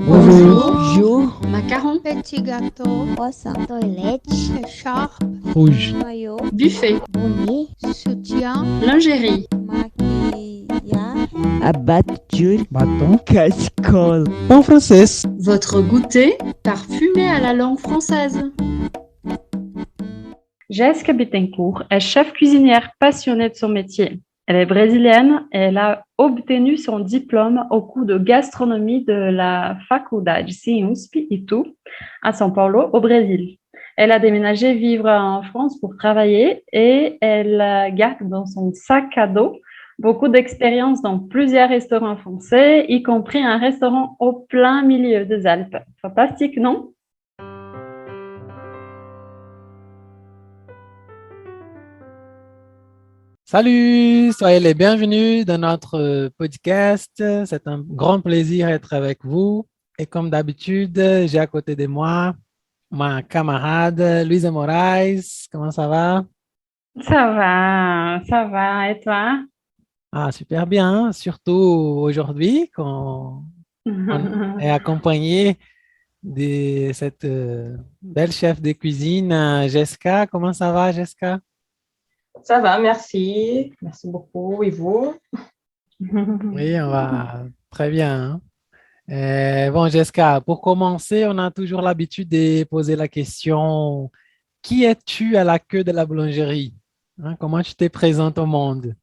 Bonjour. Bonjour. Macaron, Petit gâteau, Croissant. Toilette. écharpe, Rouge. Maillot. buffet, Bonnet. soutien, lingerie, Maquillage. Abattu. Bâton. Casserole. En français. votre goûter parfumé à la langue française. Jéssica Bittencourt est chef cuisinière passionnée de son métier. Elle est brésilienne et elle a obtenu son diplôme au cours de gastronomie de la Faculdade USP Itu à São Paulo, au Brésil. Elle a déménagé vivre en France pour travailler et elle garde dans son sac à dos beaucoup d'expérience dans plusieurs restaurants français, y compris un restaurant au plein milieu des Alpes. Fantastique, non? Salut, soyez les bienvenus dans notre podcast. C'est un grand plaisir d'être avec vous. Et comme d'habitude, j'ai à côté de moi ma camarade Luisa Moraes. Comment ça va? Ça va. Et toi? Ah, super bien, surtout aujourd'hui quand on est accompagné de cette belle chef de cuisine, Jessica. Comment ça va, Jessica? Ça va, merci. Merci beaucoup. Et vous? Oui, on va très bien, hein. Bon, Jessica, pour commencer, on a toujours l'habitude de poser la question, qui es-tu à la queue de la boulangerie? Hein, comment tu te présentes au monde?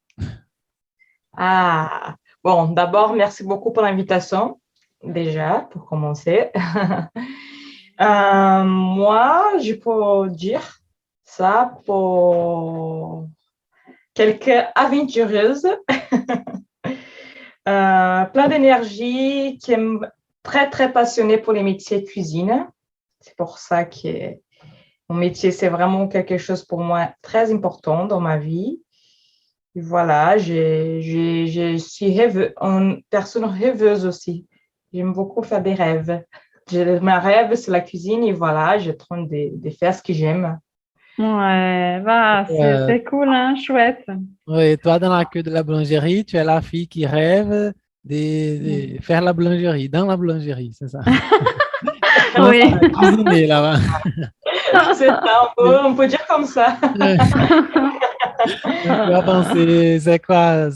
Bon, d'abord, merci beaucoup pour l'invitation, déjà, pour commencer. Moi, je peux dire ça pour quelques aventureuses, plein d'énergie, qui est très, très passionnée pour les métiers de cuisine. C'est pour ça que mon métier, c'est vraiment quelque chose pour moi très important dans ma vie. Et voilà, je suis une personne rêveuse aussi. J'aime beaucoup faire des rêves. Mon rêve, c'est la cuisine et voilà, je train de faire ce que j'aime. Ouais, bah, Euh, c'est cool, hein, chouette. oui, toi, dans la queue de la boulangerie, tu es la fille qui rêve de faire la boulangerie, dans la boulangerie, c'est ça? Comment ça Oui. va cuisiner là-bas? C'est ça, on peut dire comme ça. Donc, tu vas penser, c'est quoi?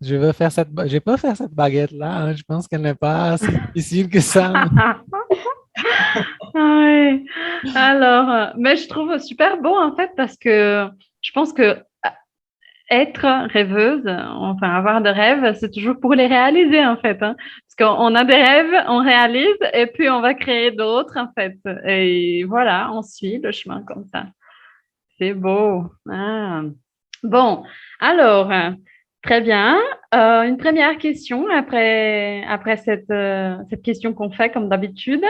Je peux faire cette baguette-là, hein. Je pense qu'elle n'est pas si difficile que ça. Ouais. Alors, mais je trouve super beau en fait parce que je pense que être rêveuse, enfin avoir des rêves, c'est toujours pour les réaliser en fait, hein. Parce qu'on a des rêves, on réalise et puis on va créer d'autres en fait. Et voilà, on suit le chemin comme ça. C'est beau. Ah. Bon, alors, très bien. Une première question après cette question qu'on fait comme d'habitude. Mhm.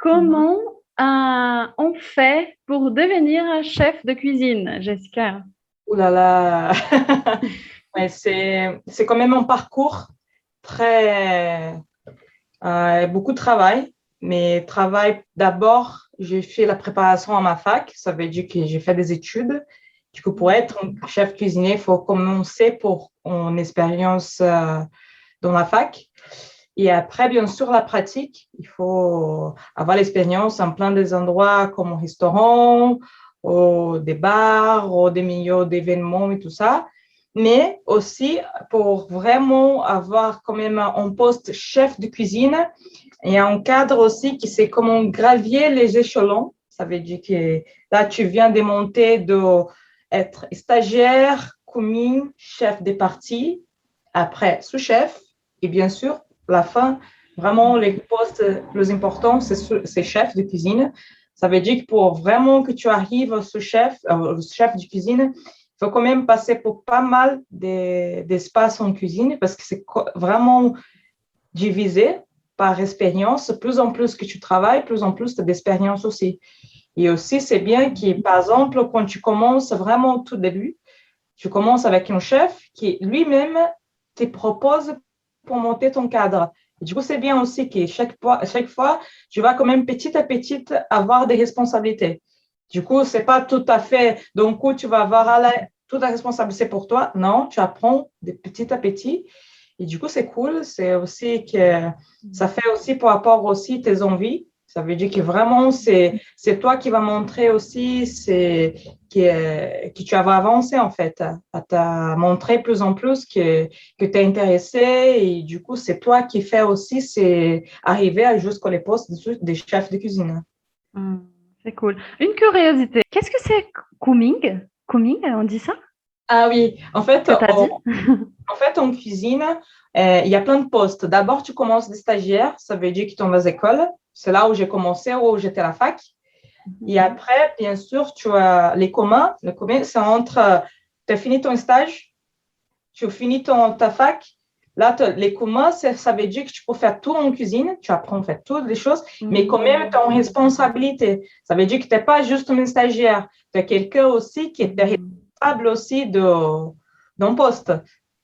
Comment on fait pour devenir un chef de cuisine, Jessica? Ouh là là. Ouais, c'est quand même un parcours très, beaucoup de travail. Mais travail, d'abord, j'ai fait la préparation à ma fac. Ça veut dire que j'ai fait des études. Du coup, pour être un chef cuisinier, il faut commencer pour une expérience dans la fac. Et après, bien sûr, la pratique. Il faut avoir l'expérience en plein des endroits comme au restaurant, ou des bars, ou des milieux d'événements et tout ça. Mais aussi pour vraiment avoir quand même un poste chef de cuisine et un cadre aussi qui sait comment gravir les échelons. Ça veut dire que là, tu viens de monter de être stagiaire, commis, chef de partie, après sous-chef et bien sûr, la fin, vraiment les postes plus importants, c'est chef de cuisine. Ça veut dire que pour vraiment que tu arrives au chef de cuisine, il faut quand même passer pour pas mal d'espace en cuisine parce que c'est vraiment divisé par expérience. Plus en plus que tu travailles, plus en plus tu as d'expérience aussi. Et aussi, c'est bien que, par exemple, quand tu commences vraiment au tout début, tu commences avec un chef qui lui-même te propose pour monter ton cadre. Et du coup, c'est bien aussi que chaque fois, tu vas quand même petit à petit avoir des responsabilités. Du coup, c'est pas tout à fait, d'un coup, tu vas avoir toute la responsabilité pour toi. Non, tu apprends de petit à petit. Et du coup, c'est cool. C'est aussi que ça fait aussi par rapport aussi tes envies. Ça veut dire que vraiment, c'est toi qui vas montrer aussi que tu vas avancer en fait. Tu as montré plus en plus que tu es intéressé et du coup, c'est toi qui fais aussi c'est arriver jusqu'au les postes des chefs de cuisine. C'est cool. Une curiosité. Qu'est-ce que c'est Kuming? Kuming, on dit ça? Ah oui, en fait, Que t'as dit? en cuisine, il y a plein de postes. D'abord, tu commences des stagiaires, ça veut dire que tu tombes aux écoles. C'est là où j'ai commencé, où j'étais à la fac. Et après, bien sûr, tu as les communs. Les communs, c'est entre, tu as fini ton stage, tu finis ta fac. Là, les communs, ça veut dire que tu peux faire tout en cuisine, tu apprends en fait toutes les choses, mais quand même, tu as une responsabilité. Ça veut dire que tu n'es pas juste une stagiaire, tu es quelqu'un aussi qui est responsable aussi d'un poste.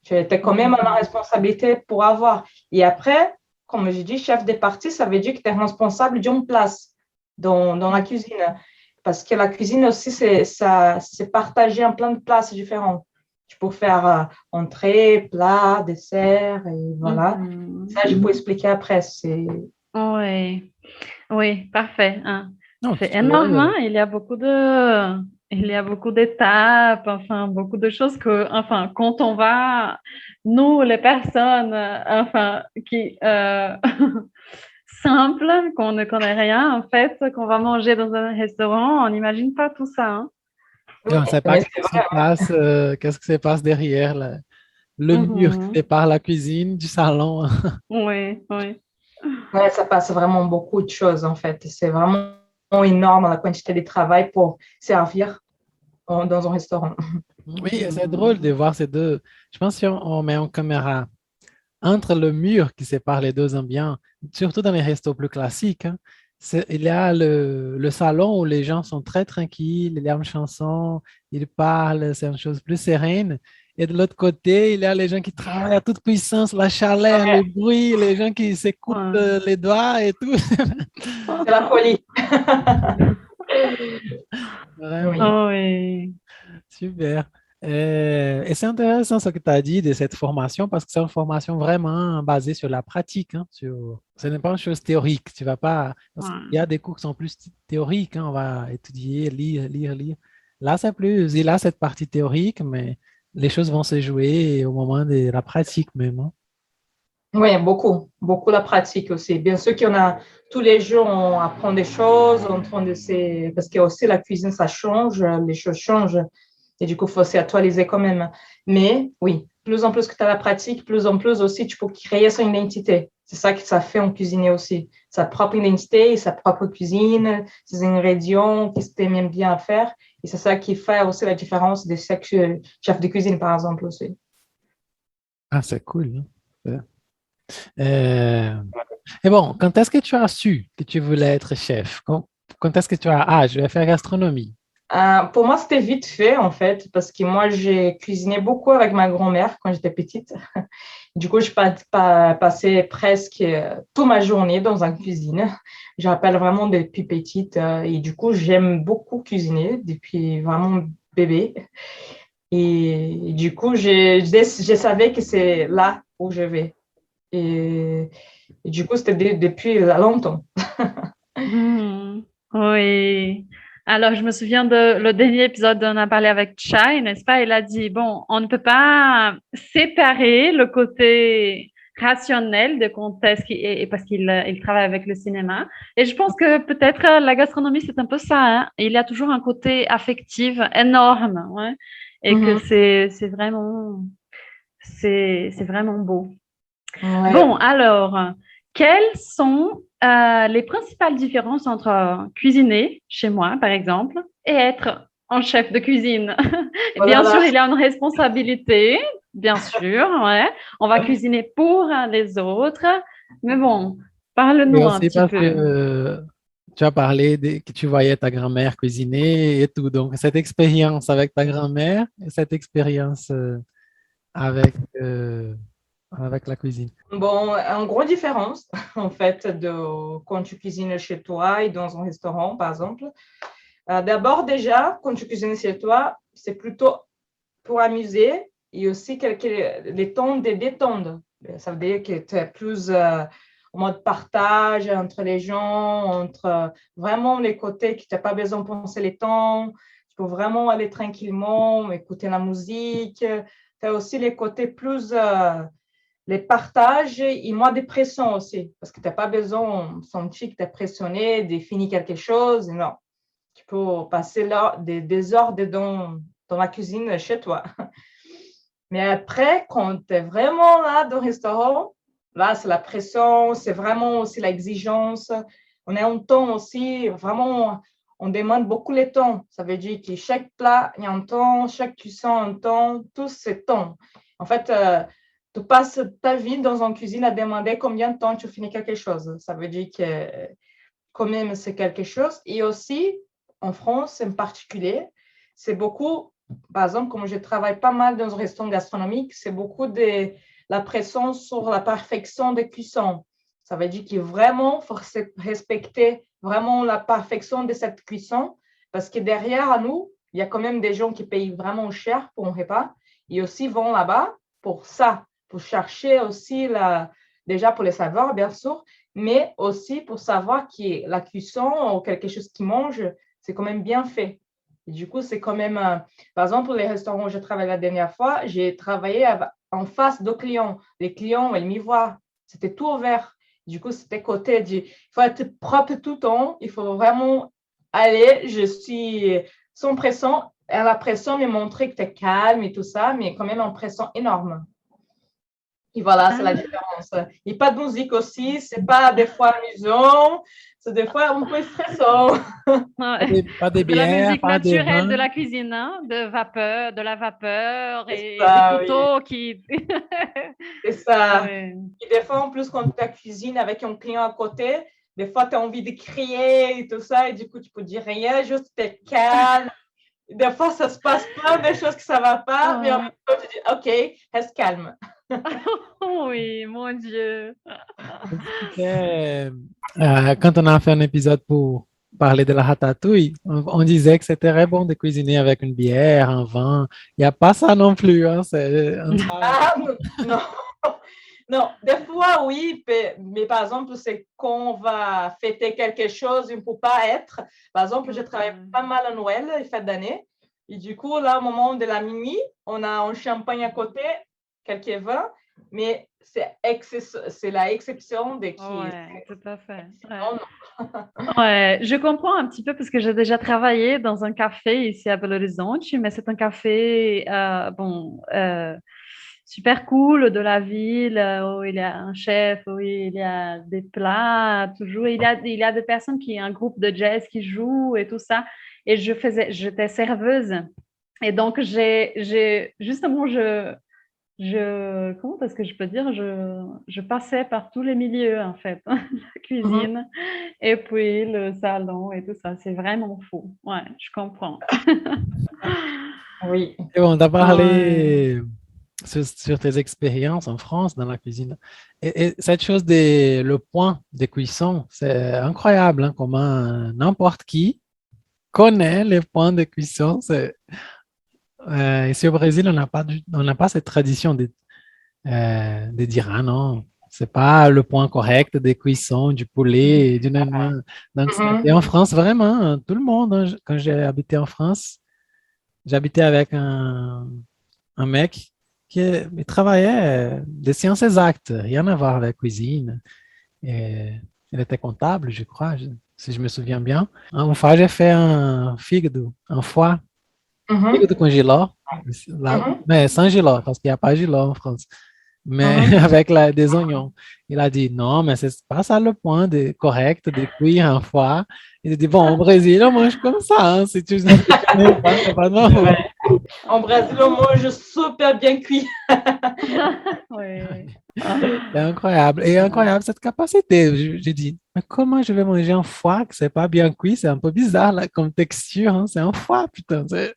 Tu es quand même en responsabilité pour avoir. Et après, comme je dis, chef de partie, ça veut dire que tu es responsable d'une place dans la cuisine. Parce que la cuisine aussi, c'est partagé en plein de places différentes. Tu peux faire entrée, plat, dessert, et voilà. Ça, je peux expliquer après. Oui, oui, parfait. Hein. Non, C'est tu énorme, vois, hein. Il y a beaucoup d'étapes, enfin, beaucoup de choses que, enfin, quand on va, nous, les personnes, enfin, qui, simples, qu'on ne connaît rien, en fait, qu'on va manger dans un restaurant, on n'imagine pas tout ça, hein. Oui, on ne sait pas mais qu'est-ce c'est qui se vrai. passe, qu'est-ce qui se passe derrière le mur qui sépare la cuisine du salon. Oui, oui. Ouais, ça passe vraiment beaucoup de choses, en fait. C'est vraiment énorme la quantité de travail pour servir dans un restaurant. Oui, et c'est drôle de voir ces deux. Je pense que si on met en caméra entre le mur qui sépare les deux ambiants, surtout dans les restos plus classiques, hein, il y a le salon où les gens sont très tranquilles, il y a une chanson, ils parlent, c'est une chose plus sereine. Et de l'autre côté, il y a les gens qui travaillent à toute puissance, la chaleur, le bruit, les gens qui s'écoutent Ouais. les doigts et tout. C'est la folie. Oui. Vraiment. Oh, oui. Super. Et c'est intéressant ce que tu as dit de cette formation parce que c'est une formation vraiment basée sur la pratique. Hein, ce n'est pas une chose théorique. Tu vas pas. Parce qu'il y Ouais. a des cours qui sont plus théoriques. Hein, on va étudier, lire, lire, lire. Là, c'est plus. Il a cette partie théorique, mais les choses vont se jouer au moment de la pratique même. Hein. Oui, beaucoup. Beaucoup la pratique aussi. Bien sûr qu'il y en a tous les jours, on apprend des choses, parce que aussi la cuisine, ça change, les choses changent. Et du coup, il faut s'actualiser quand même. Mais oui, plus en plus que tu as la pratique, plus en plus aussi, tu peux créer son identité. C'est ça que ça fait en cuisiner aussi. Sa propre identité, sa propre cuisine, ses ingrédients, qu'est-ce que tu aimes bien à faire. Et c'est ça qui fait aussi la différence des chefs de cuisine, par exemple, aussi. Ah, c'est cool. Hein. Et bon, quand est-ce que tu as su que tu voulais être chef? Quand est-ce que tu as, ah, je vais faire gastronomie. Pour moi, c'était vite fait, en fait, parce que moi, j'ai cuisiné beaucoup avec ma grand-mère quand j'étais petite. Du coup, je passais presque toute ma journée dans une cuisine. Je rappelle vraiment depuis petite. Et du coup, j'aime beaucoup cuisiner depuis vraiment bébé. Et du coup, je savais que c'est là où je vais. Et du coup, c'était depuis longtemps. Mhm. Oui. Alors, je me souviens de le dernier épisode, on a parlé avec Chai, n'est-ce pas? Il a dit, bon, on ne peut pas séparer le côté rationnel de contexte parce qu'il travaille avec le cinéma. Et je pense que peut-être la gastronomie, c'est un peu ça, hein. Il y a toujours un côté affectif énorme, ouais. Et que Mhm. c'est vraiment beau. Ouais. Bon, alors, quelles sont les principales différences entre cuisiner chez moi, par exemple, et être en chef de cuisine? Oh là Bien sûr, là. il y a une responsabilité, bien sûr, ouais. On va cuisiner pour les autres, mais bon, Et parle-nous un aussi petit parce que peu. tu as parlé que tu voyais ta grand-mère cuisiner et tout. Donc, cette expérience avec ta grand-mère et cette expérience avec, euh, avec la cuisine. Bon, en gros différence, en fait, de quand tu cuisines chez toi et dans un restaurant, par exemple. D'abord, déjà, quand tu cuisines chez toi, c'est plutôt pour amuser et aussi les temps de détendre. Ça veut dire que tu es plus en mode partage entre les gens, entre vraiment les côtés que tu n'as pas besoin de penser les temps. Tu peux vraiment aller tranquillement, écouter la musique. Tu as aussi les côtés plus les partages et moins de pression aussi, parce que tu n'as pas besoin de sentir que tu es pressionné, de finir quelque chose. Non, tu peux passer là des heures dans la cuisine chez toi. Mais après, quand tu es vraiment là dans le restaurant, là, c'est la pression, c'est vraiment aussi l'exigence. On est en temps aussi, vraiment, on demande beaucoup le temps. Ça veut dire que chaque plat, il y a un temps, chaque cuisson, un temps, tout c'est temps. En fait, tu passes ta vie dans une cuisine à demander combien de temps tu finis quelque chose. Ça veut dire que quand même, c'est quelque chose. Et aussi, en France en particulier, c'est beaucoup, par exemple, comme je travaille pas mal dans un restaurant gastronomique, c'est beaucoup de la pression sur la perfection des cuissons. Ça veut dire qu'il vraiment faut respecter vraiment la perfection de cette cuisson parce que derrière à nous, il y a quand même des gens qui payent vraiment cher pour un repas et aussi vont là-bas pour ça, pour chercher aussi déjà pour les saveurs, bien sûr, mais aussi pour savoir que la cuisson ou quelque chose qu'ils mangent, c'est quand même bien fait. Et du coup, c'est quand même, par exemple, pour les restaurants où j'ai travaillé la dernière fois, j'ai travaillé en face de clients. Les clients, ils m'y voient. C'était tout ouvert. Du coup, c'était côté il faut être propre tout le temps. Il faut vraiment aller. Je suis sans pression. À la pression, mais montrer que tu es calme et tout ça, mais quand même en pression énorme. Et voilà, c'est la différence. Et pas de musique aussi, c'est pas des fois amusant, c'est des fois un peu stressant. Pas des De la bières, musique pas des naturelle vins. de la cuisine, hein, de la vapeur et ça, des couteaux qui. C'est ça. Ouais. Et des fois, en plus, quand tu cuisines avec un client à côté, des fois, tu as envie de crier et tout ça, et du coup, tu peux dire rien, juste t'es calme. Des fois, ça se passe plein de choses que ça va pas, mais en même temps, tu dis, OK, reste calme. Oui, mon Dieu. Quand on a fait un épisode pour parler de la ratatouille, on disait que c'était très bon de cuisiner avec une bière, un vin. Il n'y a pas ça non plus, hein, Ah, non. Non, des fois, oui, mais par exemple, c'est quand on va fêter quelque chose, il ne peut pas être. Par exemple, je travaille pas mal à Noël, les fêtes d'année. Et du coup, là, au moment de la minuit, on a un champagne à côté, quelques vins, mais c'est la exception de qui. Ouais, tout à fait. Ouais. Non, non. Ouais, je comprends un petit peu parce que j'ai déjà travaillé dans un café ici à Belo Horizonte, mais c'est un café, super cool de la ville où il y a un chef, où il y a des plats, toujours. Il y a des personnes un groupe de jazz qui joue et tout ça. Et j'étais serveuse. Et donc, justement, comment est-ce que je peux dire, je passais par tous les milieux, en fait, la cuisine et puis le salon et tout ça. C'est vraiment fou. Ouais, je comprends. Oui. Et bon, tu as parlé sur tes expériences en France dans la cuisine. Et cette chose le point de cuisson, c'est incroyable, hein, comment n'importe qui connaît les points de cuisson. Ici au Brésil, on n'a pas cette tradition de dire, ah non, c'est pas le point correct des cuissons du poulet et du nanan. Donc, et en France, vraiment, hein, tout le monde, hein, quand j'ai habité en France, j'habitais avec un mec il travaillait des sciences exactes, rien à voir avec cuisine. Et il était comptable, je crois, si je me souviens bien. Une fois, j'ai fait un fígado, un foie, fígado com giló, mais sans giló, parce qu'il n'y a pas giló en France. Mais avec des oignons. Il a dit, non, mais c'est pas ça le point correct de cuire un foie. Il a dit, bon, au Brésil, on mange comme ça, hein, si tu ne connais pas, c'est pas normal. En Brésil, on mange super bien cuit. Oui. C'est incroyable. Et incroyable cette capacité. J'ai dit, mais comment je vais manger un foie que c'est pas bien cuit? C'est un peu bizarre là, comme texture. Hein? C'est un foie, putain. C'est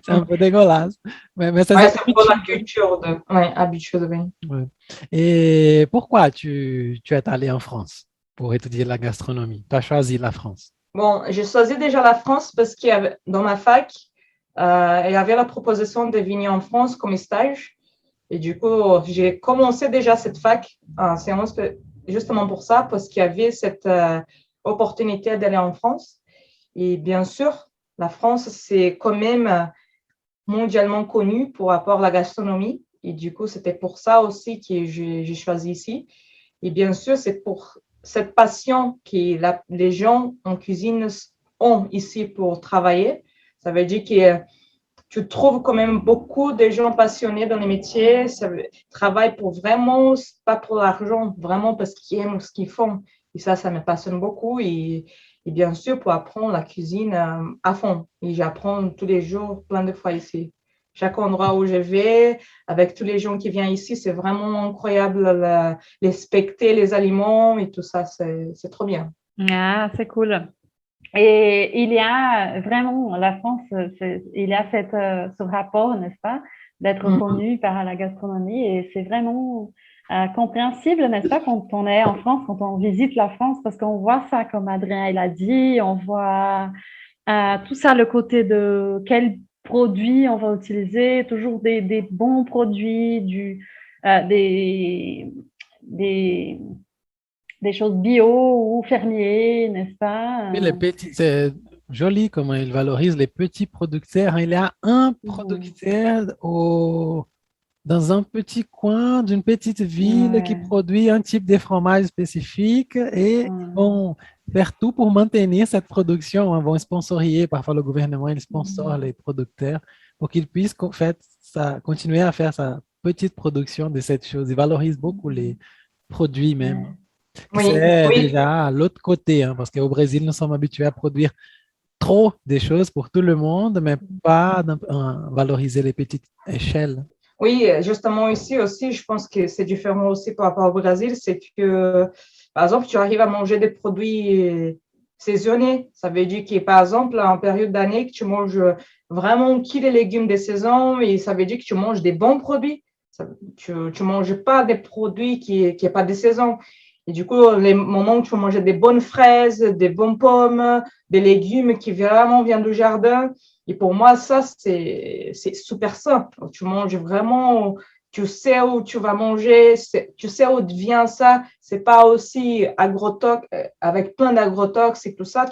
un peu dégueulasse. Mais ça, c'est pour la culture habitude, oui. Ouais. Et pourquoi tu es allé en France pour étudier la gastronomie? Tu as choisi la France. Bon, j'ai choisi déjà la France parce que dans ma fac, il y avait la proposition de venir en France comme stage. Et du coup, j'ai commencé déjà cette fac en séance justement pour ça, parce qu'il y avait cette opportunité d'aller en France. Et bien sûr, la France, c'est quand même mondialement connu pour rapport à la gastronomie. Et du coup, c'était pour ça aussi que j'ai choisi ici. Et bien sûr, c'est pour cette passion que les gens en cuisine ont ici pour travailler. Ça veut dire que tu trouves quand même beaucoup de gens passionnés dans les métiers. Travaillent pour vraiment, pas pour l'argent, vraiment parce qu'ils aiment ce qu'ils font. Et ça me passionne beaucoup. Et bien sûr, pour apprendre la cuisine à fond. Et j'apprends tous les jours, plein de fois ici. Chaque endroit où je vais, avec tous les gens qui viennent ici, c'est vraiment incroyable, les specter, les aliments et tout ça, c'est trop bien. Ah, c'est cool. Et il y a vraiment, la France, il y a ce rapport, n'est-ce pas, d'être connu par la gastronomie. Et c'est vraiment compréhensible, n'est-ce pas, quand on est en France, quand on visite la France, parce qu'on voit ça, comme Adrien il a dit, on voit tout ça, le côté de quels produits on va utiliser, toujours des bons produits, des choses bio ou fermiers, n'est-ce pas? Et c'est joli comment il valorise les petits producteurs. Il y a un producteur dans un petit coin d'une petite ville qui produit un type de fromage spécifique et ils vont faire tout pour maintenir cette production. Ils vont sponsoriser, parfois le gouvernement il sponsor les producteurs pour qu'ils puissent en fait, continuer à faire sa petite production de cette chose. Ils valorisent beaucoup les produits même. C'est déjà à l'autre côté, hein, parce qu'au Brésil, nous sommes habitués à produire trop de choses pour tout le monde, mais pas valoriser les petites échelles. Oui, justement ici aussi, je pense que c'est différent aussi par rapport au Brésil, c'est que, par exemple, tu arrives à manger des produits saisonniers. Ça veut dire que, par exemple, en période d'année, que tu manges vraiment que les légumes de saison et ça veut dire que tu manges des bons produits. Tu ne manges pas des produits qui n'est pas de saison. Et du coup, les moments où tu vas manger des bonnes fraises, des bonnes pommes, des légumes qui vraiment viennent du jardin. Et pour moi, ça, c'est super simple. Tu manges vraiment, tu sais où tu vas manger, tu sais où vient ça. C'est pas aussi agrotox, avec plein d'agrotox et tout ça.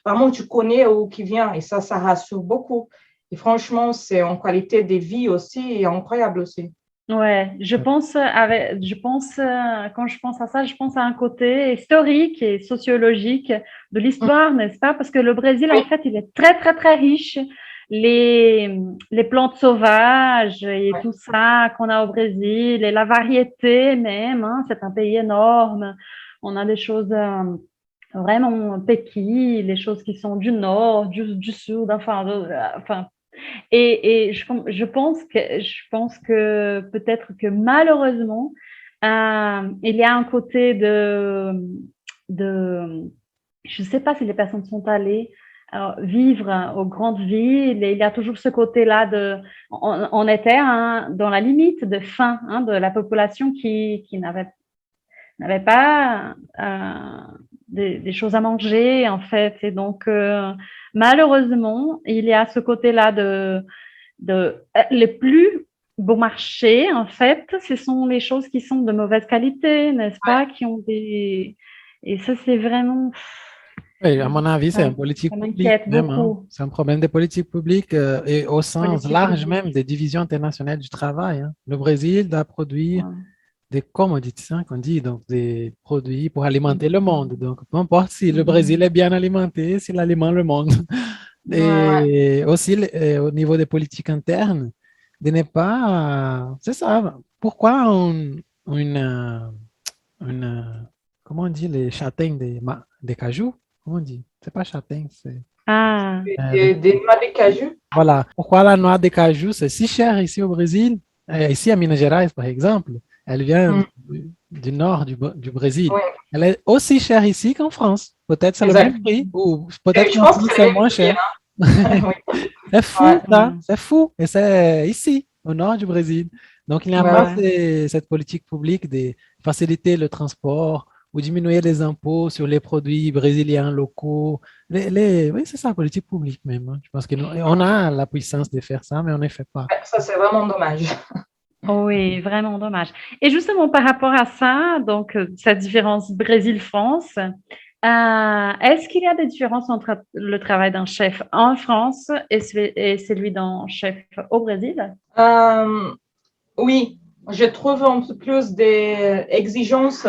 Vraiment, tu connais où qui vient. Et ça rassure beaucoup. Et franchement, c'est en qualité de vie aussi incroyable aussi. Ouais, quand je pense à ça, je pense à un côté historique et sociologique de l'histoire, n'est-ce pas? Parce que le Brésil, en fait, il est très, très, très riche. Les plantes sauvages et tout ça qu'on a au Brésil, et la variété même, hein, c'est un pays énorme. On a des choses vraiment péquis, les choses qui sont du nord, du sud, enfin. Et je pense que peut-être que malheureusement, il y a un côté je ne sais pas si les personnes sont allées vivre aux grandes villes, et il y a toujours ce côté-là on était dans la limite de faim de la population qui n'avait pas des choses à manger, en fait. Et donc, malheureusement, il y a ce côté-là les plus beaux marchés, en fait, ce sont les choses qui sont de mauvaise qualité, n'est-ce pas, qui ont Et ça, c'est vraiment... Oui, à mon avis, c'est un politique publique même. Hein. C'est un problème de politique publique et au sens large même des divisions internationales du travail. Hein. Le Brésil doit produire des commodities, hein, qu'on dit, donc des produits pour alimenter le monde. Donc, peu importe si le Brésil est bien alimenté, s'il alimente le monde. Et aussi, au niveau des politiques internes, de ne pas... c'est ça. Pourquoi comment on dit les châtaignes des cajous? Comment on dit? C'est pas châtaigne, c'est... Des noix de cajou. Voilà. Pourquoi la noix de cajou, c'est si cher ici au Brésil? Ici à Minas Gerais, par exemple, elle vient du nord du Brésil. Oui. Elle est aussi chère ici qu'en France. Peut-être c'est le même prix, ou peut-être qu'en France c'est moins cher. C'est fou, ça. C'est fou. Et c'est ici, au nord du Brésil. Donc, il n'y a pas cette politique publique de faciliter le transport ou diminuer les impôts sur les produits brésiliens locaux. Oui, c'est ça, la politique publique même. Hein. Je pense qu'on a la puissance de faire ça, mais on ne fait pas. Ça, c'est vraiment dommage. Oui, vraiment dommage. Et justement, par rapport à ça, donc cette différence Brésil-France, est-ce qu'il y a des différences entre le travail d'un chef en France et celui d'un chef au Brésil? Euh, oui, je trouve un peu plus des exigences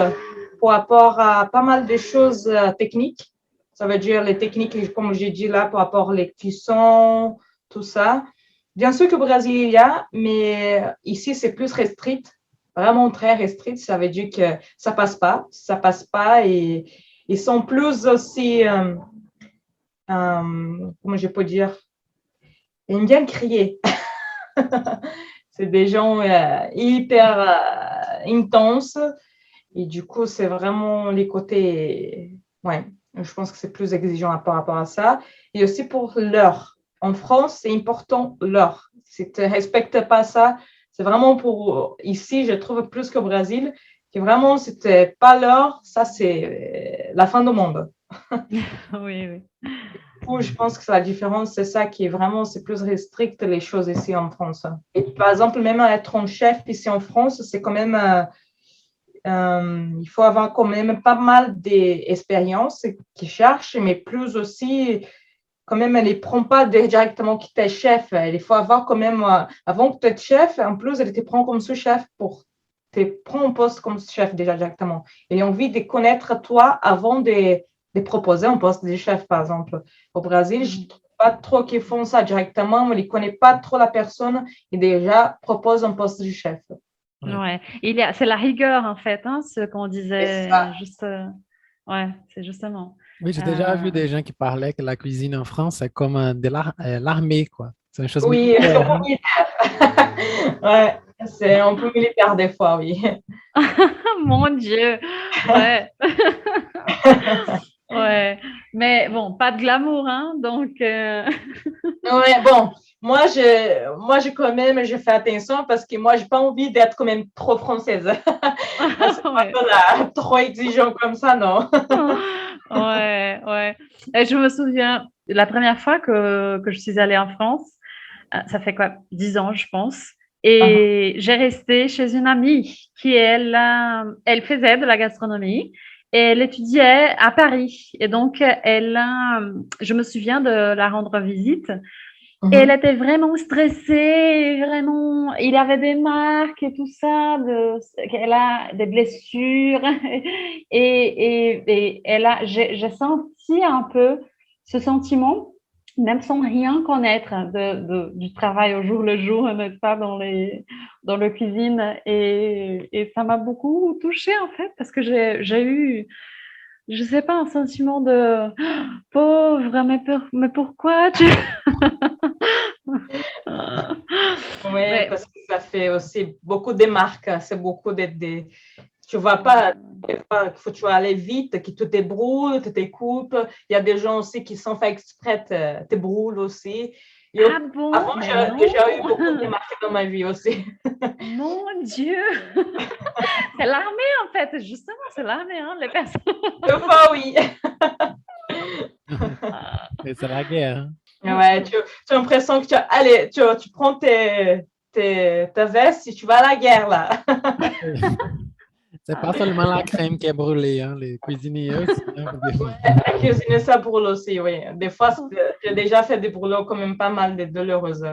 par rapport à pas mal de choses techniques. Ça veut dire les techniques, comme j'ai dit là, par rapport aux cuissons, tout ça. Bien sûr qu'au Brésil, il y a, mais ici, c'est plus restrict, vraiment très restrict. Ça veut dire que ça passe pas et ils sont plus aussi, comment je peux dire, ils aiment bien crier. C'est des gens hyper intenses et du coup, c'est vraiment les côtés, ouais, je pense que c'est plus exigeant par rapport à ça. Et aussi pour l'heure. En France, c'est important l'heure. Si tu ne respectes pas ça, c'est vraiment pour ici, je trouve plus qu'au Brésil, que vraiment, si tu n'es pas l'heure, ça, c'est la fin du monde. Oui, oui. Du coup, je pense que la différence, c'est ça qui est vraiment, c'est plus restrict les choses ici en France. Et par exemple, même être un chef ici en France, c'est quand même, il faut avoir quand même pas mal d'expériences qui cherchent, mais plus aussi, quand même, elle ne prend pas directement qui t'es chef. Il faut avoir quand même, avant que tu es chef, en plus, elle te prend comme sous-chef pour te prendre un poste comme chef déjà directement. Elle a envie de connaître toi avant de proposer un poste de chef, par exemple. Au Brésil, je ne trouve pas trop qu'ils font ça directement, mais ils ne connaissent pas trop la personne et déjà proposent un poste de chef. Ouais. C'est la rigueur, en fait, hein, ce qu'on disait juste. Ouais, c'est justement. Oui, j'ai déjà vu des gens qui parlaient que la cuisine en France, c'est comme l'armée, quoi. C'est une chose Oui, c'est militaire, un peu hein. militaire. Ouais, c'est un peu militaire des fois, oui. Mon Dieu, ouais. Ouais, mais bon, pas de glamour, hein, donc Ouais, bon, moi, quand même, je fais attention parce que moi, j'ai pas envie d'être quand même trop française. C'est pas ouais. trop exigeant comme ça, non. Ouais, ouais. Et je me souviens, la première fois que je suis allée en France, ça fait quoi, 10 ans, je pense, et j'ai resté chez une amie qui, elle faisait de la gastronomie et elle étudiait à Paris. Et donc, je me souviens de la rendre visite. Et elle était vraiment stressée, vraiment, il avait des marques et tout ça, qu'elle a des blessures. Et j'ai senti un peu ce sentiment, même sans rien connaître du travail au jour le jour, n'est-ce pas, dans la cuisine. Et ça m'a beaucoup touchée, en fait, parce que j'ai eu, je sais pas, un sentiment de pauvre, mais pourquoi tu... Oui, Ouais. parce que ça fait aussi beaucoup de marques. C'est beaucoup tu vois pas, il faut tu vas aller vite, que tu te brûles, tu te coupes. Il y a des gens aussi qui sont fait exprès, te brûlent aussi. Ah bon? Avant, Mais j'ai non! déjà eu beaucoup de marques dans ma vie aussi. Mon Dieu! C'est l'armée, en fait. Justement, c'est l'armée, hein, les personnes. Deux fois, oui. Et c'est la guerre, hein. Ouais, tu as l'impression que allez, tu prends ta veste et tu vas à la guerre, là. C'est pas seulement la crème qui est brûlée, hein, les cuisiniers aussi, hein. La cuisine, ça brûle aussi, oui. Des fois, j'ai déjà fait des brûlures quand même pas mal de douloureuses.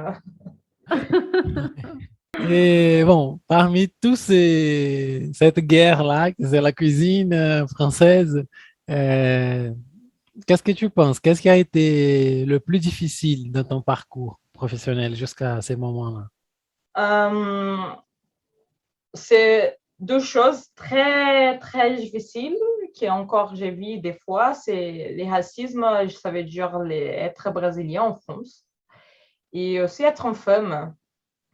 Et bon, parmi cette guerre-là, que c'est la cuisine française, euh, qu'est-ce que tu penses? Qu'est-ce qui a été le plus difficile dans ton parcours professionnel jusqu'à ces moments-là? C'est deux choses très, très difficiles qui encore j'ai vu des fois. C'est les racismes, ça veut dire être brésilien en France et aussi être une femme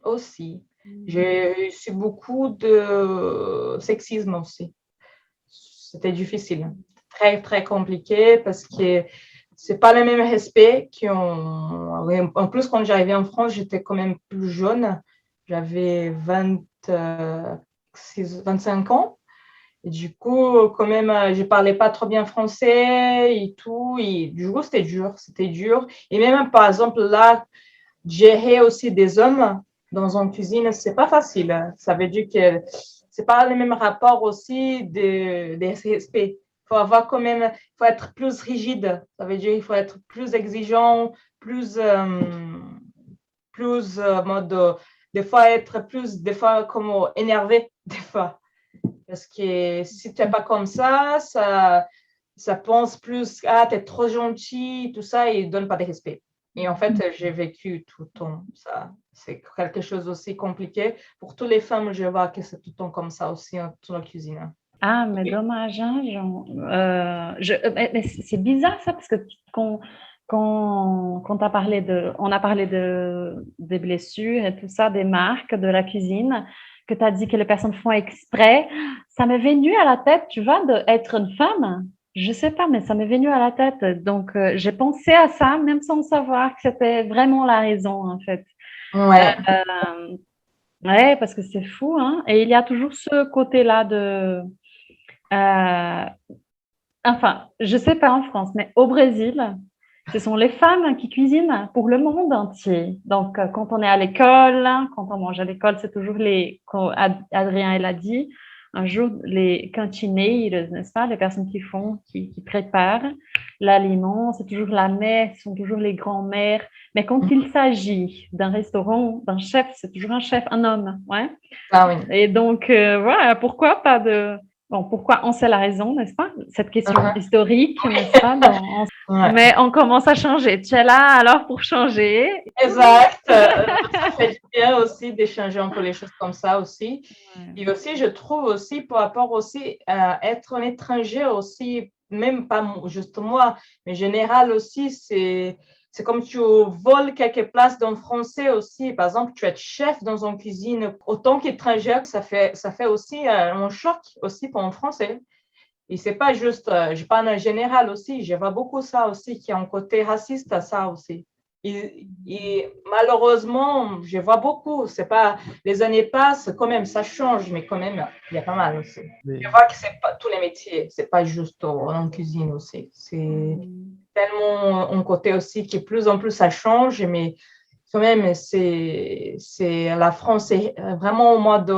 aussi. J'ai eu beaucoup de sexisme aussi. C'était difficile, très, très compliqué parce que c'est pas le même respect En plus, quand j'arrivais en France, j'étais quand même plus jeune. J'avais 25 ans. Et du coup, quand même, je parlais pas trop bien français et tout. Et du coup, c'était dur, c'était dur. Et même, par exemple, là, gérer aussi des hommes, dans une cuisine, c'est pas facile. Ça veut dire que c'est pas le même rapport aussi de respect. Il faut avoir quand même, il faut être plus rigide. Ça veut dire qu'il faut être plus exigeant, plus mode, des fois être plus, des fois comme énervé, des fois. Parce que si tu n'es pas comme ça pense plus, ah, tu es trop gentil, tout ça, et ne donne pas de respect. Et en fait, j'ai vécu tout le temps ça. C'est quelque chose aussi compliqué. Pour toutes les femmes, je vois que c'est tout le temps comme ça aussi dans la cuisine. Ah, mais dommage, hein, mais c'est bizarre ça, parce que quand on a parlé des blessures et tout ça, des marques de la cuisine, que tu as dit que les personnes font exprès, ça m'est venu à la tête, tu vois, d'être une femme. Je sais pas, mais ça m'est venu à la tête. Donc, j'ai pensé à ça, même sans savoir que c'était vraiment la raison, en fait. Ouais. Ouais, parce que c'est fou, hein. Et il y a toujours ce côté-là enfin, je sais pas en France, mais au Brésil, ce sont les femmes qui cuisinent pour le monde entier. Donc, quand on est à l'école, quand on mange à l'école, c'est toujours comme Adrien elle a dit, un jour, les cantineiros, n'est-ce pas, les personnes qui préparent l'aliment, c'est toujours la mère, ce sont toujours les grands-mères. Mais quand il s'agit d'un restaurant, d'un chef, c'est toujours un chef, un homme, ouais. Ah oui. Et donc, voilà, pourquoi pas Bon, pourquoi on sait la raison, n'est-ce pas? Cette question historique, n'est-ce pas? Ouais. Mais on commence à changer. Tu es là alors pour changer. Exact. Ça fait du bien aussi d'échanger un peu les choses comme ça aussi. Ouais. Et aussi, je trouve aussi, par rapport aussi à être un étranger aussi, même pas juste moi, mais général aussi, c'est comme tu voles quelques places dans le français aussi. Par exemple, tu es chef dans une cuisine. Autant qu'étranger, ça fait aussi un choc aussi pour un français. Et c'est pas juste, je parle en général aussi, je vois beaucoup ça aussi, qui a un côté raciste à ça aussi. Et malheureusement, je vois beaucoup, c'est pas, les années passent, quand même, ça change, mais quand même, il y a pas mal aussi. Oui. Je vois que c'est pas tous les métiers, c'est pas juste en cuisine aussi. C'est tellement un côté aussi qui, plus en plus, ça change, mais quand même, c'est la France est vraiment au mode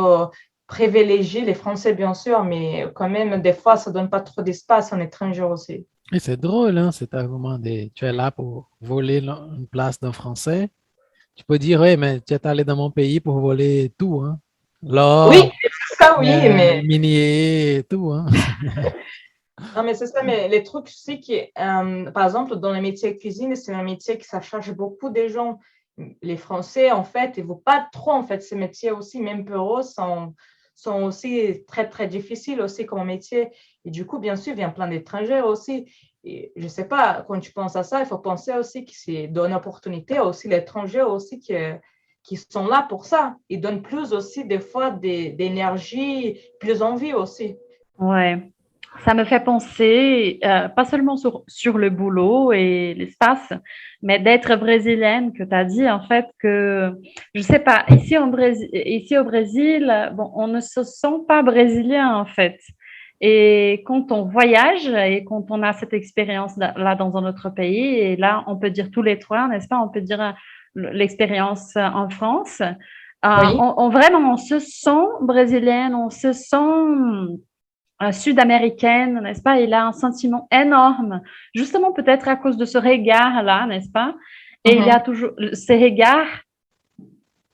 privilégier les Français, bien sûr, mais quand même, des fois, ça ne donne pas trop d'espace en étranger aussi. Et c'est drôle, hein, cet argument tu es là pour voler une place d'un Français. Tu peux dire, oui, mais tu es allé dans mon pays pour voler tout, hein. L'or, oui, c'est ça, oui, mais... minier, tout, hein. Non, mais c'est ça, mais les trucs aussi qui, par exemple, dans les métiers de cuisine, c'est un métier qui ça charge beaucoup des gens. Les Français, en fait, ils ne vont pas trop, en fait, ces métiers aussi, même pour eux, sont aussi très, très difficiles aussi comme métier. Et du coup, bien sûr, il y a plein d'étrangers aussi. Et je ne sais pas, quand tu penses à ça, il faut penser aussi que c'est donne opportunité aussi l'étranger aussi qui sont là pour ça. Ils donnent plus aussi des fois d'énergie, plus envie aussi. Ouais. Ça me fait penser, pas seulement sur le boulot et l'espace, mais d'être brésilienne, que tu as dit en fait que, je sais pas, ici au Brésil, bon, on ne se sent pas brésilien en fait. Et quand on voyage et quand on a cette expérience là dans un autre pays, et là on peut dire tous les trois, n'est-ce pas? On peut dire l'expérience en France. Oui. Vraiment, on se sent brésilienne, on se sent sud-américaine, n'est-ce pas? Il a un sentiment énorme, justement peut-être à cause de ce regard-là, n'est-ce pas? Et il y a toujours ces regards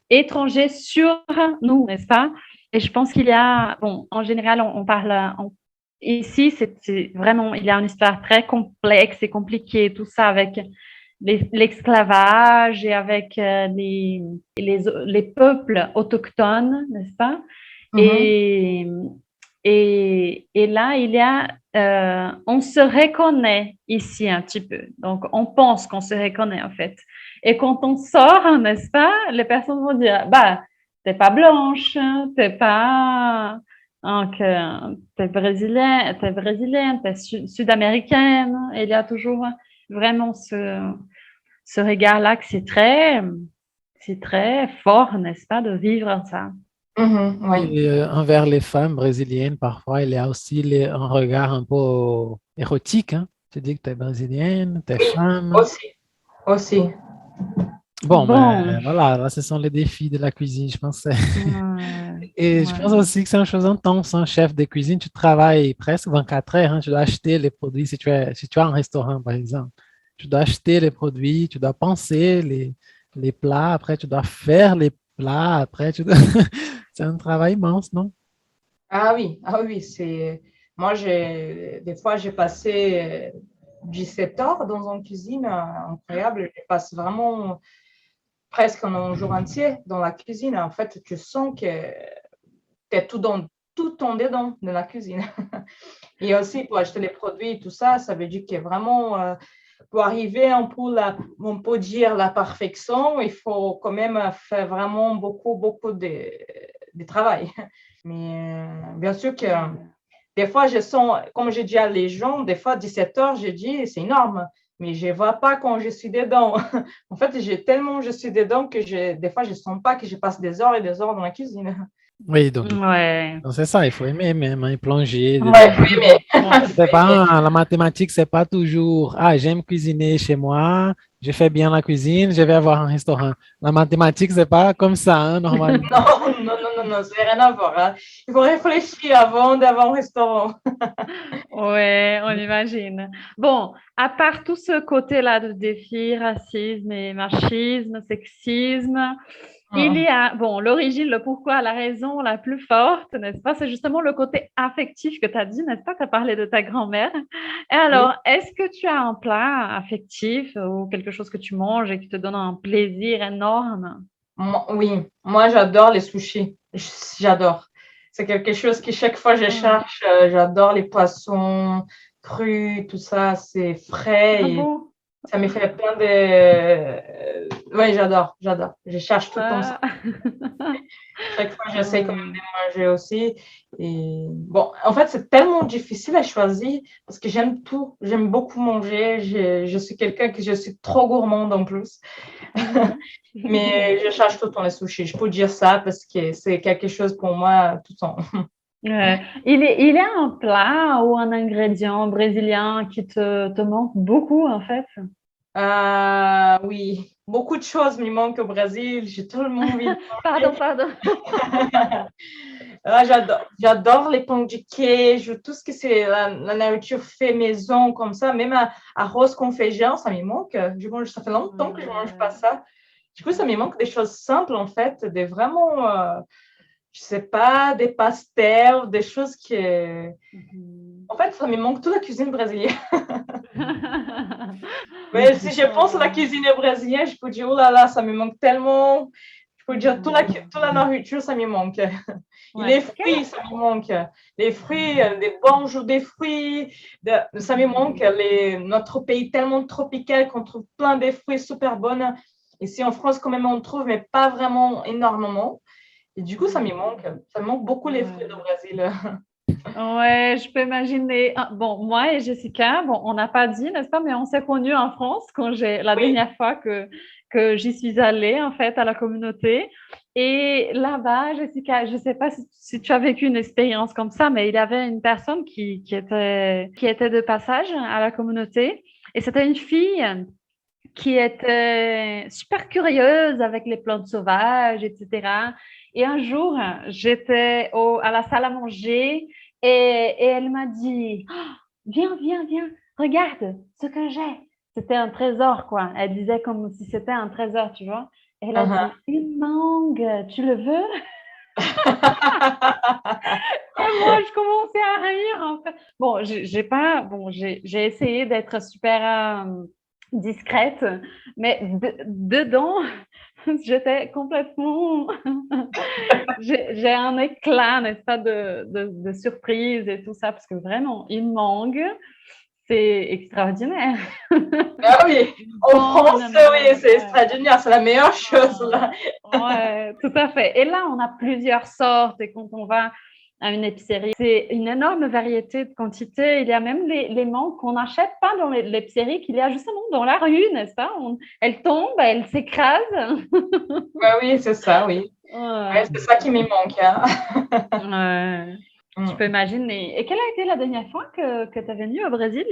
étrangers sur nous, n'est-ce pas? Et je pense qu'il y a, bon, en général, on parle, ici, c'est vraiment, il y a une histoire très complexe et compliquée, tout ça avec l'esclavage et avec les peuples autochtones, n'est-ce pas? Et là, il y a, on se reconnaît ici un petit peu. Donc, on pense qu'on se reconnaît en fait. Et quand on sort, n'est-ce pas, les personnes vont dire, bah, t'es pas blanche, t'es pas, donc, t'es brésilienne, t'es sud-américaine. Et il y a toujours vraiment ce regard-là que c'est très fort, n'est-ce pas, de vivre ça. Oui. Et, envers les femmes brésiliennes, parfois, il y a aussi un regard un peu érotique. Hein? Tu dis que tu es brésilienne, tu es femme. Aussi. Bon, Bon, ben voilà, là, ce sont les défis de la cuisine, je pense. ouais, Et je pense ouais. aussi que c'est une chose intense, un chef de cuisine, tu travailles presque 24 heures, hein, tu dois acheter les produits, si tu as un restaurant, par exemple, tu dois acheter les produits, tu dois penser les plats, après tu dois faire les plats, après tu dois... C'est un travail immense, non? Ah oui, c'est. Moi, des fois, j'ai passé 17 heures dans une cuisine incroyable. Je passe vraiment presque un jour entier dans la cuisine. En fait, tu sens que tu es tout ton dedans de la cuisine. Et aussi, pour acheter les produits et tout ça, ça veut dire que vraiment, pour arriver on peut dire la perfection, il faut quand même faire vraiment beaucoup de travail. Mais bien sûr que des fois, je sens, comme j'ai dit à les gens, des fois, 17 heures, je dis, c'est énorme, mais je ne vois pas quand je suis dedans. En fait, je suis dedans que des fois, je ne sens pas que je passe des heures et des heures dans la cuisine. Oui, Ouais. donc c'est ça, il faut aimer même, hein, y plonger Ouais, dedans. faut aimer. C'est pas, la mathématique, c'est pas toujours, ah, j'aime cuisiner chez moi, je fais bien la cuisine, je vais avoir un restaurant. La mathématique, c'est pas comme ça, hein, normalement. Non, ça n'a rien à voir, hein. Il faut réfléchir avant d'avoir un restaurant. Ouais, on imagine. Bon, à part tout ce côté-là de défi, racisme et machisme, sexisme, il y a, bon, l'origine, le pourquoi, la raison la plus forte, n'est-ce pas? C'est justement le côté affectif que tu as dit, n'est-ce pas? Tu as parlé de ta grand-mère. Et Oui, alors, est-ce que tu as un plat affectif ou quelque chose que tu manges et qui te donne un plaisir énorme? oui, moi j'adore les sushis. J'adore. C'est quelque chose que chaque fois je Ah, cherche. J'adore les poissons crus, tout ça, c'est ah frais et bon? ça me fait plein de. Oui, j'adore. Je cherche tout le temps ça. Ah. Chaque fois, j'essaie quand même Ouais. de manger aussi. Et bon, en fait, c'est tellement difficile à choisir parce que j'aime tout. J'aime beaucoup manger. Je suis quelqu'un je suis trop gourmande en plus. Mhm. Mais je cherche tout le temps les sushis. Je peux dire ça parce que c'est quelque chose pour moi tout le temps. Il y a un plat ou un ingrédient brésilien qui te manque beaucoup, en fait. Oui, beaucoup de choses me manquent au Brésil. J'ai tellement envie de Pardon, pardon. j'adore les pão de queijo, tout ce que c'est la nourriture fait maison comme ça, même arroz com feijão, ça me manque. Ça fait longtemps que je ne mange pas ça. Du coup, ça me manque des choses simples en fait, des vraiment, je sais pas, des pastels, des choses que. Mhm. En fait, ça me manque toute la cuisine brésilienne. Mais si je pense à la cuisine brésilienne, je peux dire, oh là là, ça me manque tellement. Je peux dire, toute la nourriture, ça me manque. Et Ouais. les fruits, ça me manque. Les fruits, des bons jours des fruits, ça me manque. Notre pays tellement tropical qu'on trouve plein de fruits super bons. Ici en France, quand même, on trouve, mais pas vraiment énormément. Et du coup, ça me manque. Ça me manque beaucoup les fruits du Ouais. Brésil. Ouais, je peux imaginer. Ah, bon, moi et Jessica, bon, on n'a pas dit, n'est-ce pas, mais on s'est connus en France quand la Oui. dernière fois que j'y suis allée, en fait, à la communauté. Et là-bas, Jessica, je ne sais pas si tu as vécu une expérience comme ça, mais il y avait une personne qui était de passage à la communauté. Et c'était une fille qui était super curieuse avec les plantes sauvages, etc. Et un jour, j'étais à la salle à manger et elle m'a dit, oh, viens, regarde ce que j'ai. C'était un trésor, quoi. Elle disait comme si c'était un trésor, tu vois. Elle a Uh-huh. dit, une mangue, tu le veux? Et moi, je commençais à rire, en fait. Bon, j'ai pas, bon, j'ai essayé d'être super discrète, mais dedans, j'étais complètement. J'ai un éclat, n'est-ce pas, de surprise et tout ça, parce que vraiment, une mangue, c'est extraordinaire. Ah oui, en France, Bonne oui, mangue, c'est ouais. extraordinaire, c'est la meilleure chose là. Ouais, tout à fait. Et là, on a plusieurs sortes. Et quand on va à une épicerie, c'est une énorme variété de quantités. Il y a même les mangues qu'on n'achète pas dans l'épicerie, qu'il y a justement dans la rue, n'est-ce pas? Elles tombent, elles s'écrasent. Bah oui, c'est ça, oui. Ouais, Ouais. c'est ça qui me manque, hein. Ouais. Je peux Mm. imaginer. Et quelle a été la dernière fois que tu es venue au Brésil?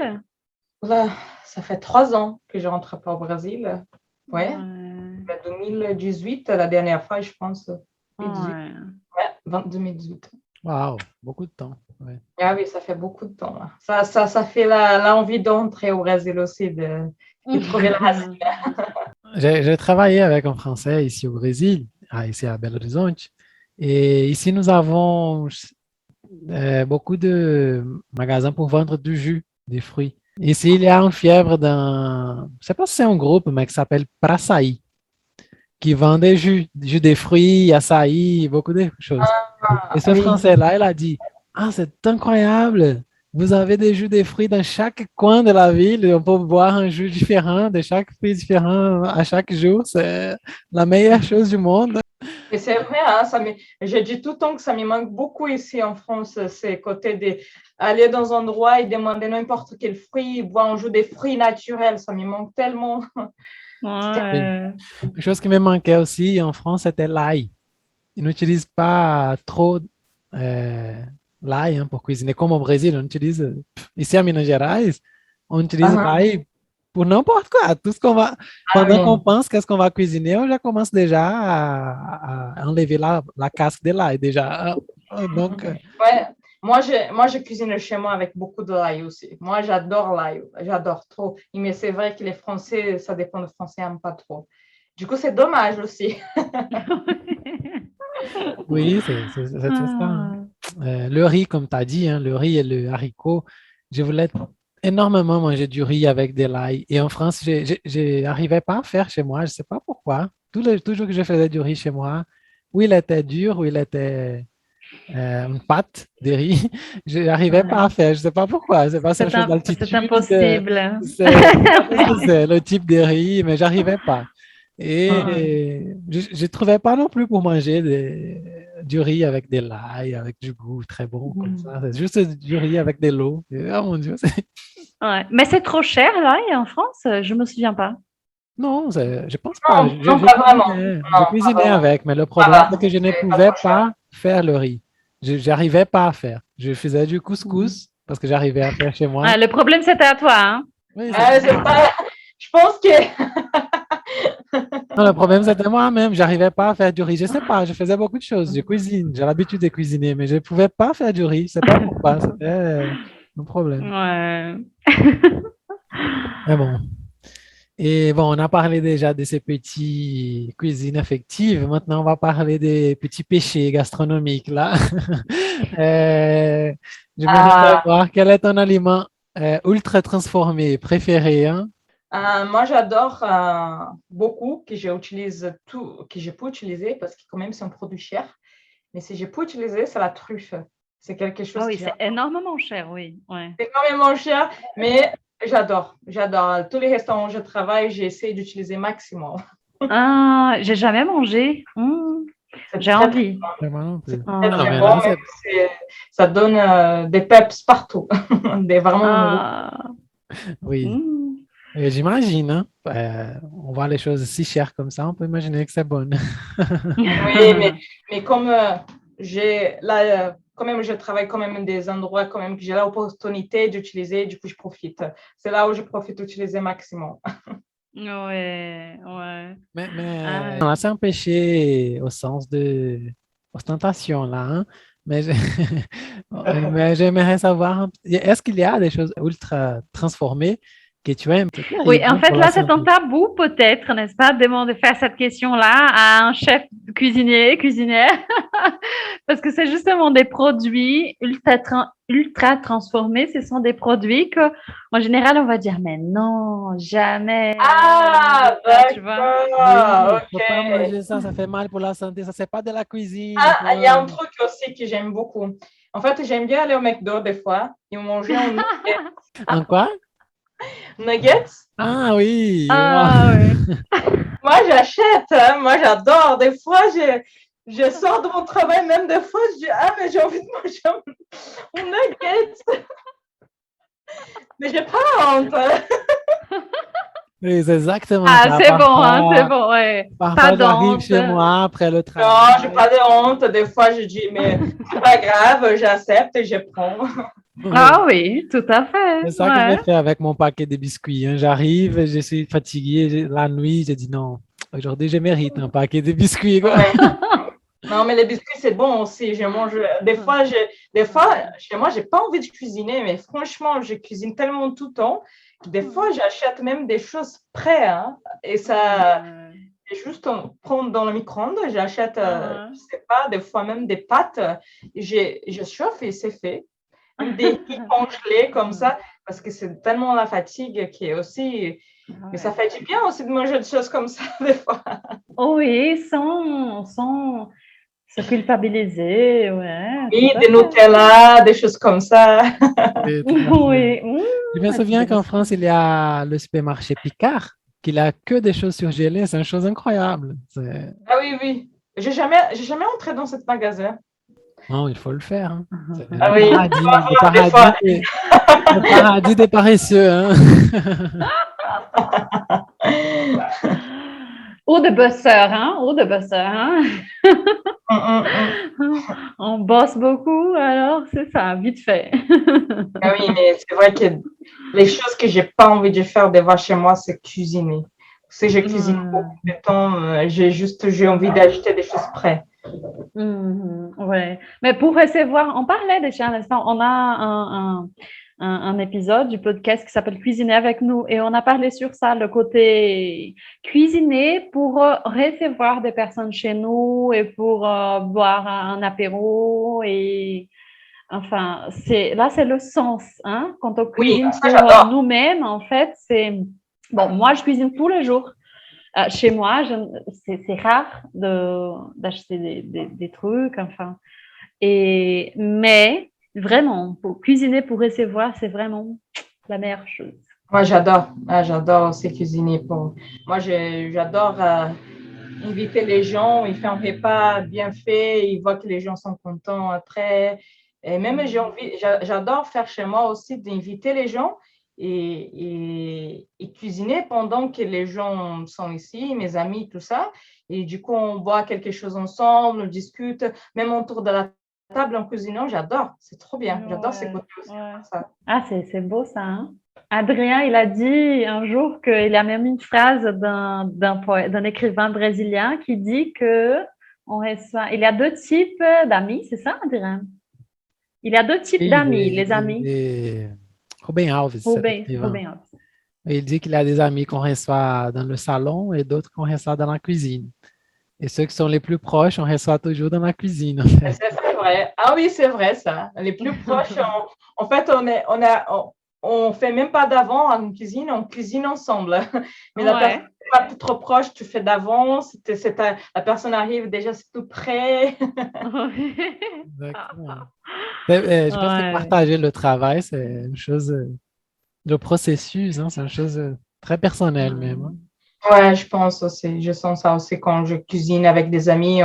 Là, ça fait 3 ans que je rentre pas au Brésil. Ouais. Ouais. 2018, la dernière fois, je pense. 2018. Ouais. Ouais, 2018. Waouh, beaucoup de temps. Ouais. Ah oui, ça fait beaucoup de temps. Là. Ça fait l'envie d'entrer au Brésil aussi, de trouver la racine. J'ai travaillé avec un Français ici au Brésil, ici à Belo Horizonte. Et ici, nous avons beaucoup de magasins pour vendre du jus, des fruits. Ici, il y a une fièvre je ne sais pas si c'est un groupe, mais qui s'appelle Praçaí, qui vend des jus des fruits, açaí, beaucoup de choses. Et ce oui. Français-là, il a dit, ah, c'est incroyable! Vous avez des jus de fruits dans chaque coin de la ville. On peut boire un jus différent de chaque fruit différent à chaque jour. C'est la meilleure chose du monde. Et c'est vrai, hein, je dis tout le temps que ça me manque beaucoup ici en France, c'est côté d'aller dans un endroit et demander n'importe quel fruit, boire un jus de fruits naturels, ça me manque tellement. Ouais. Une chose qui me manquait aussi en France, c'était l'ail. Ils n'utilisent pas trop l'ail pour cuisiner, comme au Brésil, on utilise, ici à Minas Gerais, on utilise l'ail pour n'importe quoi. Tout ce qu'on va, pendant qu'on pense qu'est-ce qu'on va cuisiner, on já commence déjà à enlever la casque de l'ail déjà. Donc, ouais. Moi, je cuisine chez moi avec beaucoup de l'ail aussi. Moi, j'adore l'ail, j'adore trop. Mais c'est vrai que les Français, ça dépend des Français, n'aiment pas trop. Du coup, c'est dommage aussi. Oui, c'est ça. Hein. Le riz, comme tu as dit, hein, le riz et le haricot, je voulais énormément manger du riz avec de l'ail. Et en France, je n'arrivais pas à faire chez moi, je ne sais pas pourquoi. Toujours que je faisais du riz chez moi, où il était dur, où il était une pâte de riz, je n'arrivais pas à faire. Je ne sais pas pourquoi. C'est pas une chose d'altitude. C'est impossible. C'est le type de riz, mais je n'arrivais pas. Et je ne trouvais pas non plus pour manger du riz avec de l'ail, avec du goût très bon comme ça. C'est juste du riz avec de l'eau. Oh mon Dieu. Ouais. Mais c'est trop cher, l'ail, en France? Je ne me souviens pas. Non, je pense pas. Non, pas vraiment. Je cuisinais avec, mais le problème, c'est que je ne pouvais pas faire le riz. Je n'arrivais pas à faire. Je faisais du couscous parce que j'arrivais à faire chez moi. Le problème, c'était à toi, hein? Oui, je pense que... Non, le problème, c'était moi-même. J'arrivais pas à faire du riz. Je sais pas, je faisais beaucoup de choses. Je cuisine, j'ai l'habitude de cuisiner, mais je pouvais pas faire du riz. C'est pas pourquoi, c'était un problème. Ouais. Mais bon. Et bon, on a parlé déjà de ces petites cuisines affectives. Maintenant, on va parler des petits péchés gastronomiques, là. J'aimerais savoir quel est ton aliment ultra transformé préféré, hein? Moi, j'adore beaucoup, que je peux utiliser parce que quand même, c'est un produit cher. Mais si je peux utiliser, c'est la truffe. C'est quelque chose oui, c'est énormément cher, oui. Ouais. C'est énormément cher, mais j'adore. Tous les restaurants où je travaille, j'essaie d'utiliser maximum. J'ai jamais mangé. J'ai envie. Bon, ça donne des peps partout. Vraiment. Oui. J'imagine, hein? On voit les choses si chères comme ça, on peut imaginer que c'est bon. Oui, mais comme quand même, je travaille quand même des endroits quand même que j'ai l'opportunité d'utiliser, du coup, je profite. C'est là où je profite d'utiliser maximum. Ouais. Mais là, c'est un péché au sens de ostentation, là, hein? Mais j'aimerais savoir, est-ce qu'il y a des choses ultra transformées que tu aimes? Oui, en fait, là, c'est un tabou, peut-être, n'est-ce pas, de faire cette question-là à un chef cuisinière, parce que c'est justement des produits ultra transformés. Ce sont des produits que, en général, on va dire, mais non, jamais. Tu vois. Faut pas manger ça, ça fait mal pour la santé, ça, c'est pas de la cuisine. Il y a un truc aussi que j'aime beaucoup. En fait, j'aime bien aller au McDo des fois et manger un nugget. En quoi? Nuggets? Ah oui. Oui. Moi, j'achète. Hein. Moi, j'adore. Des fois, je sors de mon travail, même des fois, je dis mais j'ai envie de manger un nugget. Mais j'ai pas honte. Oui, c'est exactement ça. C'est bon, hein, c'est bon, ouais. Parfois, j'arrive chez moi après le travail. Non, j'ai pas de honte. Des fois, je dis, mais c'est pas grave, j'accepte et je prends. Oui, tout à fait. C'est ça que je fais avec mon paquet de biscuits. Hein. J'arrive, je suis fatigué la nuit, je dis non, Aujourd'hui, je mérite un paquet de biscuits, quoi. Ouais. Non, mais les biscuits, c'est bon aussi. Je mange. Des fois, chez moi, j'ai pas envie de cuisiner, mais franchement, je cuisine tellement tout le temps. Des fois, j'achète même des choses prêtes, hein, et ça, c'est juste on prend dans le micro-ondes. J'achète, je sais pas, des fois même des pâtes. Je chauffe et c'est fait. Même des riz congelés comme ça, parce que c'est tellement la fatigue qui est aussi. Mais ça fait du bien aussi de manger des choses comme ça, des fois. Oui, sans se culpabiliser, ouais. Oui, tout à des fait. Nutella, des choses comme ça. Et tout à fait. Oui. Je me souviens qu'en France, il y a le supermarché Picard, qui n'a que des choses surgelées. C'est une chose incroyable. Ah oui, oui. J'ai jamais entré dans ce magasin. Non, il faut le faire, hein. C'est Ah oui, le des fois. paradis des paresseux, hein. Ou de bosseur, hein? Ou de bosseur, hein? On bosse beaucoup, alors c'est ça, vite fait. Ah oui, mais c'est vrai que les choses que j'ai pas envie de faire des fois chez moi, c'est cuisiner. Si je cuisine beaucoup de temps, j'ai envie d'acheter des choses prêtes. Ouais. Mais pour recevoir, on parlait déjà à l'instant, on a un épisode du podcast qui s'appelle Cuisiner avec nous et on a parlé sur ça, le côté cuisiner pour recevoir des personnes chez nous et pour boire un apéro et enfin, c'est le sens, hein. Quand on cuisine ça, pour j'adore. nous-mêmes, en fait, c'est bon. Moi, je cuisine tous les jours. Chez moi, c'est rare d'acheter des trucs, enfin. Mais vraiment, pour cuisiner pour recevoir, c'est vraiment la meilleure chose. Moi, j'adore. Ah, j'adore aussi cuisiner. Moi, j'adore inviter les gens. Il fait un repas bien fait. Il voit que les gens sont contents après. Et même, j'adore faire chez moi aussi d'inviter les gens et cuisiner pendant que les gens sont ici, mes amis, tout ça. Et du coup, on boit quelque chose ensemble, on discute, même autour de la table en cuisinant. J'adore. C'est trop bien. J'adore ces côtés aussi. Ça. Ah, c'est beau ça, hein? Adrien, il a dit un jour qu'il a même une phrase d'un écrivain brésilien qui dit que il y a deux types d'amis, c'est ça, Adrien? Il y a deux types d'amis, les amis. Ruben Alves, Ruben Alves. Il dit qu'il a des amis qu'on reçoit dans le salon et d'autres qu'on reçoit dans la cuisine. Et ceux qui sont les plus proches, on reçoit toujours dans la cuisine. En fait. C'est vrai. Ah oui, c'est vrai ça. Les plus proches, en fait, on fait même pas d'avant en cuisine, on cuisine ensemble. Mais la personne n'est pas trop proche, tu fais d'avance. La personne arrive déjà, c'est tout prêt. Exactement. Je pense que partager le travail, c'est une chose, le processus, hein, c'est une chose très personnelle même. Hein. Ouais, je pense aussi. Je sens ça aussi quand je cuisine avec des amis.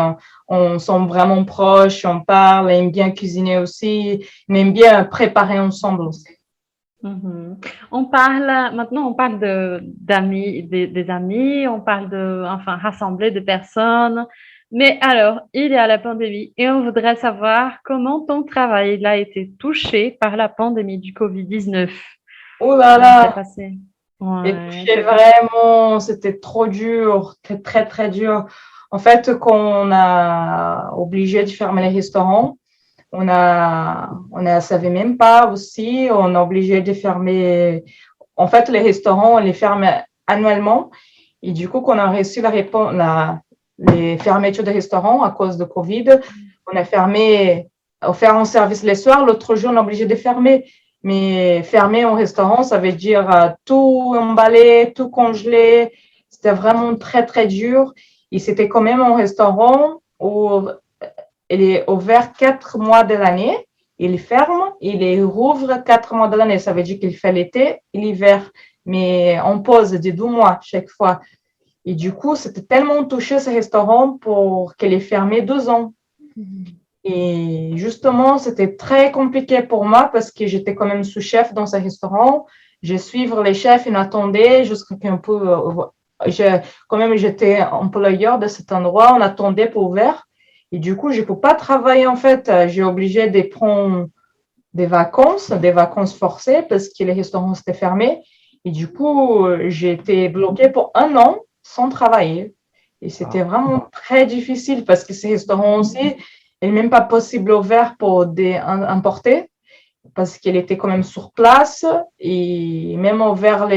On sont vraiment proches, on parle, on aime bien cuisiner aussi, on aime bien préparer ensemble aussi. Maintenant on parle d'amis, des amis, on parle rassembler des personnes. Mais alors, il y a la pandémie et on voudrait savoir comment ton travail a été touché par la pandémie du Covid-19. Oh là là! Ouais, et vraiment, c'était trop dur, très, très, très dur. En fait, quand on a obligé de fermer les restaurants, on savait même pas aussi, on a obligé de fermer. En fait, les restaurants, on les ferme annuellement. Et du coup, quand on a reçu les fermetures des restaurants à cause de Covid, on a offert un service les soirs. L'autre jour, on est obligé de fermer. Mais fermer un restaurant, ça veut dire tout emballer, tout congeler. C'était vraiment très, très dur. Et c'était quand même un restaurant où il est ouvert 4 mois de l'année. Il ferme, il rouvre 4 mois de l'année. Ça veut dire qu'il fait l'été et l'hiver. Mais on pause de 2 mois chaque fois. Et du coup, c'était tellement touché ce restaurant pour qu'il ait fermé 2 ans. Et justement, c'était très compliqué pour moi parce que j'étais quand même sous-chef dans ce restaurant. Je suivre les chefs, ils m'attendaient jusqu'à qu'un peu. Quand même, j'étais employeur de cet endroit, on attendait pour ouvrir. Et du coup, je ne peux pas travailler en fait. J'ai obligé de prendre des vacances forcées parce que les restaurants étaient fermés. Et du coup, j'ai été bloquée pour 1 an sans travailler. Et c'était vraiment très difficile parce que ces restaurants aussi, il n'est même pas possible ouvert pour importer parce qu'il était quand même sur place et même ouvert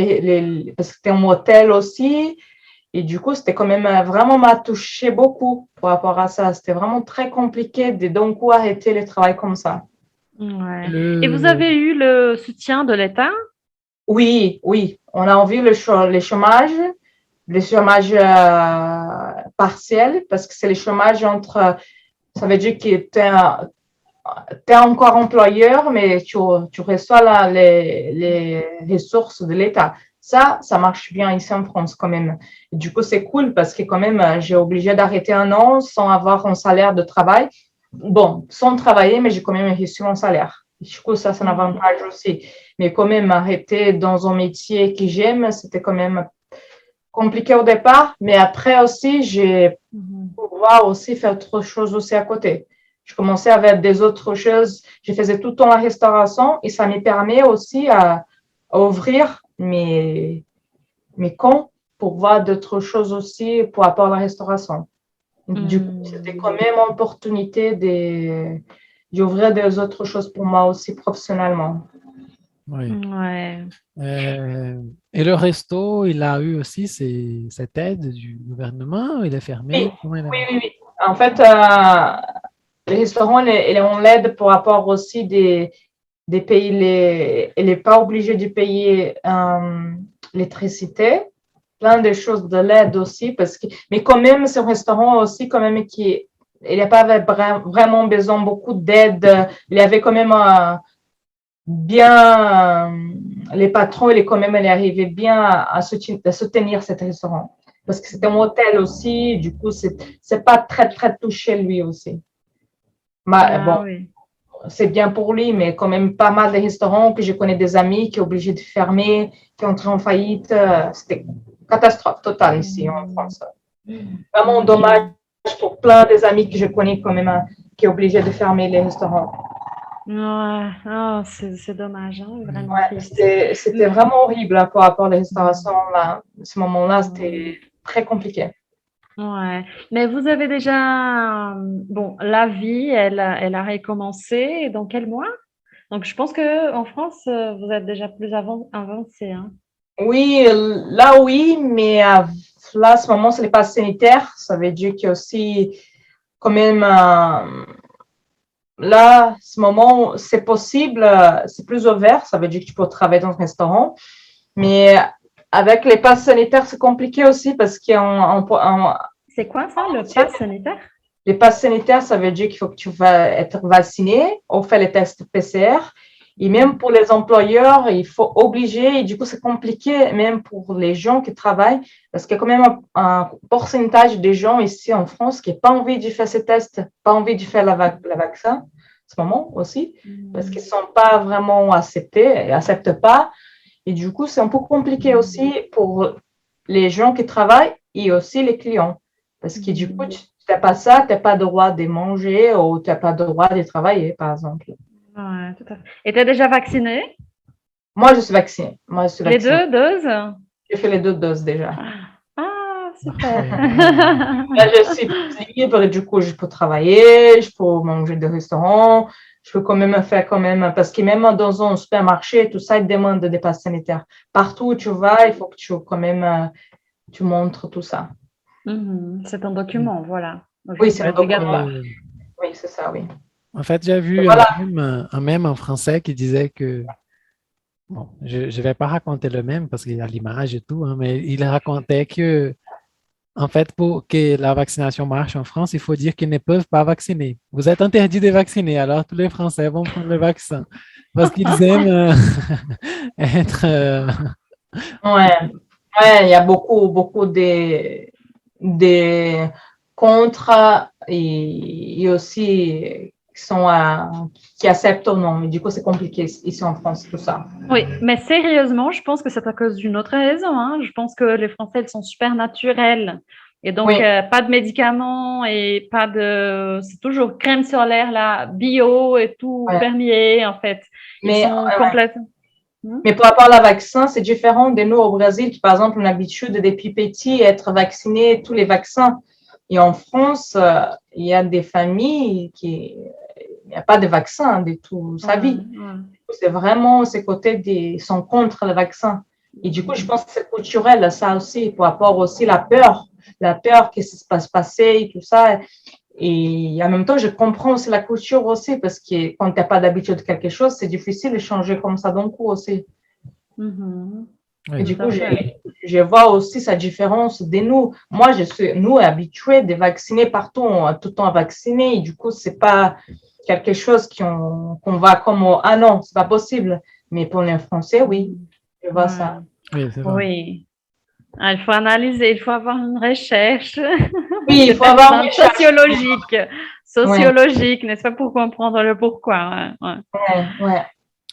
parce que c'était un hôtel aussi. Et du coup, c'était quand même vraiment m'a touché beaucoup par rapport à ça. C'était vraiment très compliqué de d'un coup arrêter le travail comme ça. Ouais. Et vous Le, avez eu le soutien de l'État? Oui, oui, on a envie le chômage partiel, parce que c'est le chômage entre, ça veut dire que tu es encore employeur, mais tu reçois les ressources de l'État. Ça marche bien ici en France quand même. Et du coup, c'est cool parce que quand même, j'ai obligé d'arrêter un an sans avoir un salaire de travail. Bon, sans travailler, mais j'ai quand même reçu mon salaire. Du coup, ça, c'est un avantage aussi. Mais quand même, arrêter dans un métier que j'aime, c'était quand même compliqué au départ. Mais après aussi, j'ai pouvoir aussi faire autre chose aussi à côté. Je commençais avec des autres choses. Je faisais tout le temps la restauration et ça me permet aussi à ouvrir mes comptes pour voir d'autres choses aussi pour rapport à la restauration. Du coup, c'était quand même une opportunité d'ouvrir des autres choses pour moi aussi professionnellement. oui. Ouais. Et le resto, il a eu aussi cette aide du gouvernement, il est fermé. Oui, Comment il a... oui, oui, oui. En fait, le restaurant, il est en l'aide pour rapport aussi des pays, il n'est pas obligé de payer l'électricité, plein de choses de l'aide aussi, mais quand même, c'est un restaurant aussi, quand même, il n'a pas vraiment besoin beaucoup d'aide. Il avait quand même bien, les patrons, quand même, il arrivait bien à soutenir cet restaurant. Parce que c'était un hôtel aussi, du coup, c'est pas très, très touché lui aussi. Bon, Oui. c'est bien pour lui, mais quand même pas mal de restaurants que je connais des amis qui sont obligés de fermer, qui ont entré en faillite. C'était catastrophe totale ici en France. Vraiment dommage pour plein des amis que je connais quand même qui sont obligés de fermer les restaurants. Ouais. Oh, c'est dommage, hein, vraiment Ouais, triste. c'était vraiment horrible hein, par rapport à la restauration. Là. À ce moment-là, c'était très compliqué. Ouais. Mais vous avez déjà, bon, la vie, elle a recommencé. Dans quel mois? Donc, je pense que en France, vous êtes déjà plus avancé, hein. Oui, là oui, mais là, à ce moment, c'est les passes sanitaires. Ça veut dire qu'il y a aussi quand même là, ce moment, c'est possible, c'est plus ouvert, ça veut dire que tu peux travailler dans un restaurant, mais avec les passes sanitaires, c'est compliqué aussi parce C'est quoi ça, le pass sanitaire? les passes sanitaires, ça veut dire qu'il faut que tu vas être vacciné, on fait les tests PCR, et même pour les employeurs, il faut obliger, et du coup, c'est compliqué même pour les gens qui travaillent, parce qu'il y a quand même un pourcentage des gens ici en France qui n'ont pas envie de faire ces tests, pas envie de faire la vaccin, ce moment aussi, parce qu'ils ne sont pas vraiment acceptés, ils n'acceptent pas. Et du coup, c'est un peu compliqué aussi pour les gens qui travaillent et aussi les clients. Parce que du coup, tu n'as pas ça, tu n'as pas le droit de manger ou tu n'as pas le droit de travailler, par exemple. Ouais, tout à fait. Et tu es déjà vacciné? Moi, je suis vaccinée. Moi, je suis Les vaccinée. 2 doses? J'ai fait les 2 doses déjà. Ah, super. Parfait. Là, je suis libre et du coup, je peux travailler, je peux manger des restaurants, je peux quand même faire quand même, parce que même dans un supermarché, tout ça, ils demandent des passes sanitaires. Partout où tu vas, il faut que tu quand même, tu montres tout ça. C'est un document, voilà. Oui, c'est un Obligatoire. document. Oui, c'est ça, oui. En fait, j'ai vu Voilà. un mème en français qui disait que, bon, je ne vais pas raconter le même parce qu'il y a l'image et tout, hein, mais il racontait que, en fait, pour que la vaccination marche en France, il faut dire qu'ils ne peuvent pas vacciner. Vous êtes interdit de vacciner, alors tous les Français vont prendre le vaccin parce qu'ils aiment être... Ouais, ouais, il y a beaucoup, beaucoup des contre et aussi qui acceptent ou non. Mais du coup, c'est compliqué ici en France, tout ça. Oui, mais sérieusement, je pense que c'est à cause d'une autre raison, hein. Je pense que les Français, ils sont super naturels. Et donc, Oui. pas de médicaments et pas de... C'est toujours crème solaire, là, bio et tout Ouais. fermier, en fait. Ils Mais sont complètement... Mais par rapport à la vaccin, c'est différent de nous au Brésil, qui, par exemple, on a l'habitude depuis petit être vacciné tous les vaccins. Et en France, il y a des familles qui il n'y a pas de vaccin de toute sa vie. C'est vraiment ces côtés ils sont contre le vaccin. Et du coup, je pense que c'est culturel, ça aussi, par rapport aussi à la peur qui se passe passer et tout ça. Et en même temps, je comprends aussi la culture aussi, parce que quand tu n'as pas d'habitude de quelque chose, c'est difficile de changer comme ça d'un coup aussi. Et du coup, je vois aussi sa différence de nous. Moi, nous, habitués de vacciner partout, tout le temps vaccinés. Et du coup, c'est pas quelque chose qu'on va comme, ah non, c'est pas possible. Mais pour les Français, oui, je vois ça. Oui, c'est vrai. Oui. Ah, il faut analyser, il faut avoir une recherche. Oui, il faut avoir une recherche. Sociologique, n'est-ce pas, pour comprendre le pourquoi. Ouais.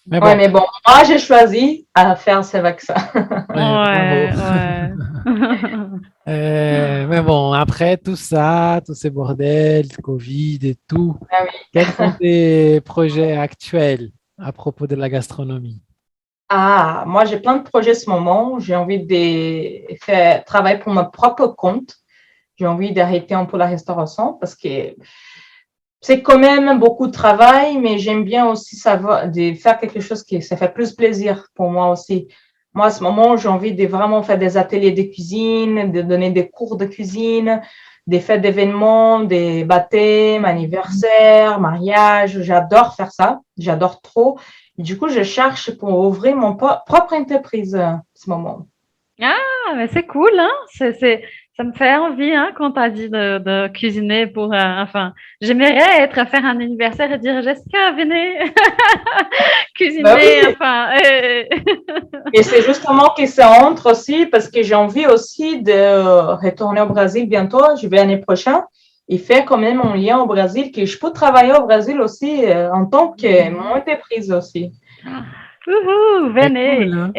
Mais Ouais, mais bon, moi, j'ai choisi à faire ces vaccins. bravo. Mais bon, après tout ça, tous ces bordels, Covid et tout, Ah oui. quels sont tes projets actuels à propos de la gastronomie? Ah, moi, j'ai plein de projets en ce moment. J'ai envie de faire travailler pour mon propre compte. J'ai envie d'arrêter un peu la restauration parce que c'est quand même beaucoup de travail, mais j'aime bien aussi de faire quelque chose qui ça fait plus plaisir pour moi aussi. Moi, à ce moment, j'ai envie de vraiment faire des ateliers de cuisine, de donner des cours de cuisine, des fêtes d'événements, des baptêmes, anniversaires, mariages. J'adore faire ça. J'adore trop. Et du coup, je cherche pour ouvrir mon propre entreprise à ce moment. Ah, mais c'est cool, hein? Ça me fait envie, hein, quand tu as dit de cuisiner pour, enfin, j'aimerais faire un anniversaire et dire, Jessica, venez cuisiner, Bah oui. enfin. Et c'est justement que ça entre aussi parce que j'ai envie aussi de retourner au Brésil bientôt. Je vais l'année prochaine et faire quand même un lien au Brésil que je peux travailler au Brésil aussi en tant que mon entreprise aussi. Venez. Cool, hein?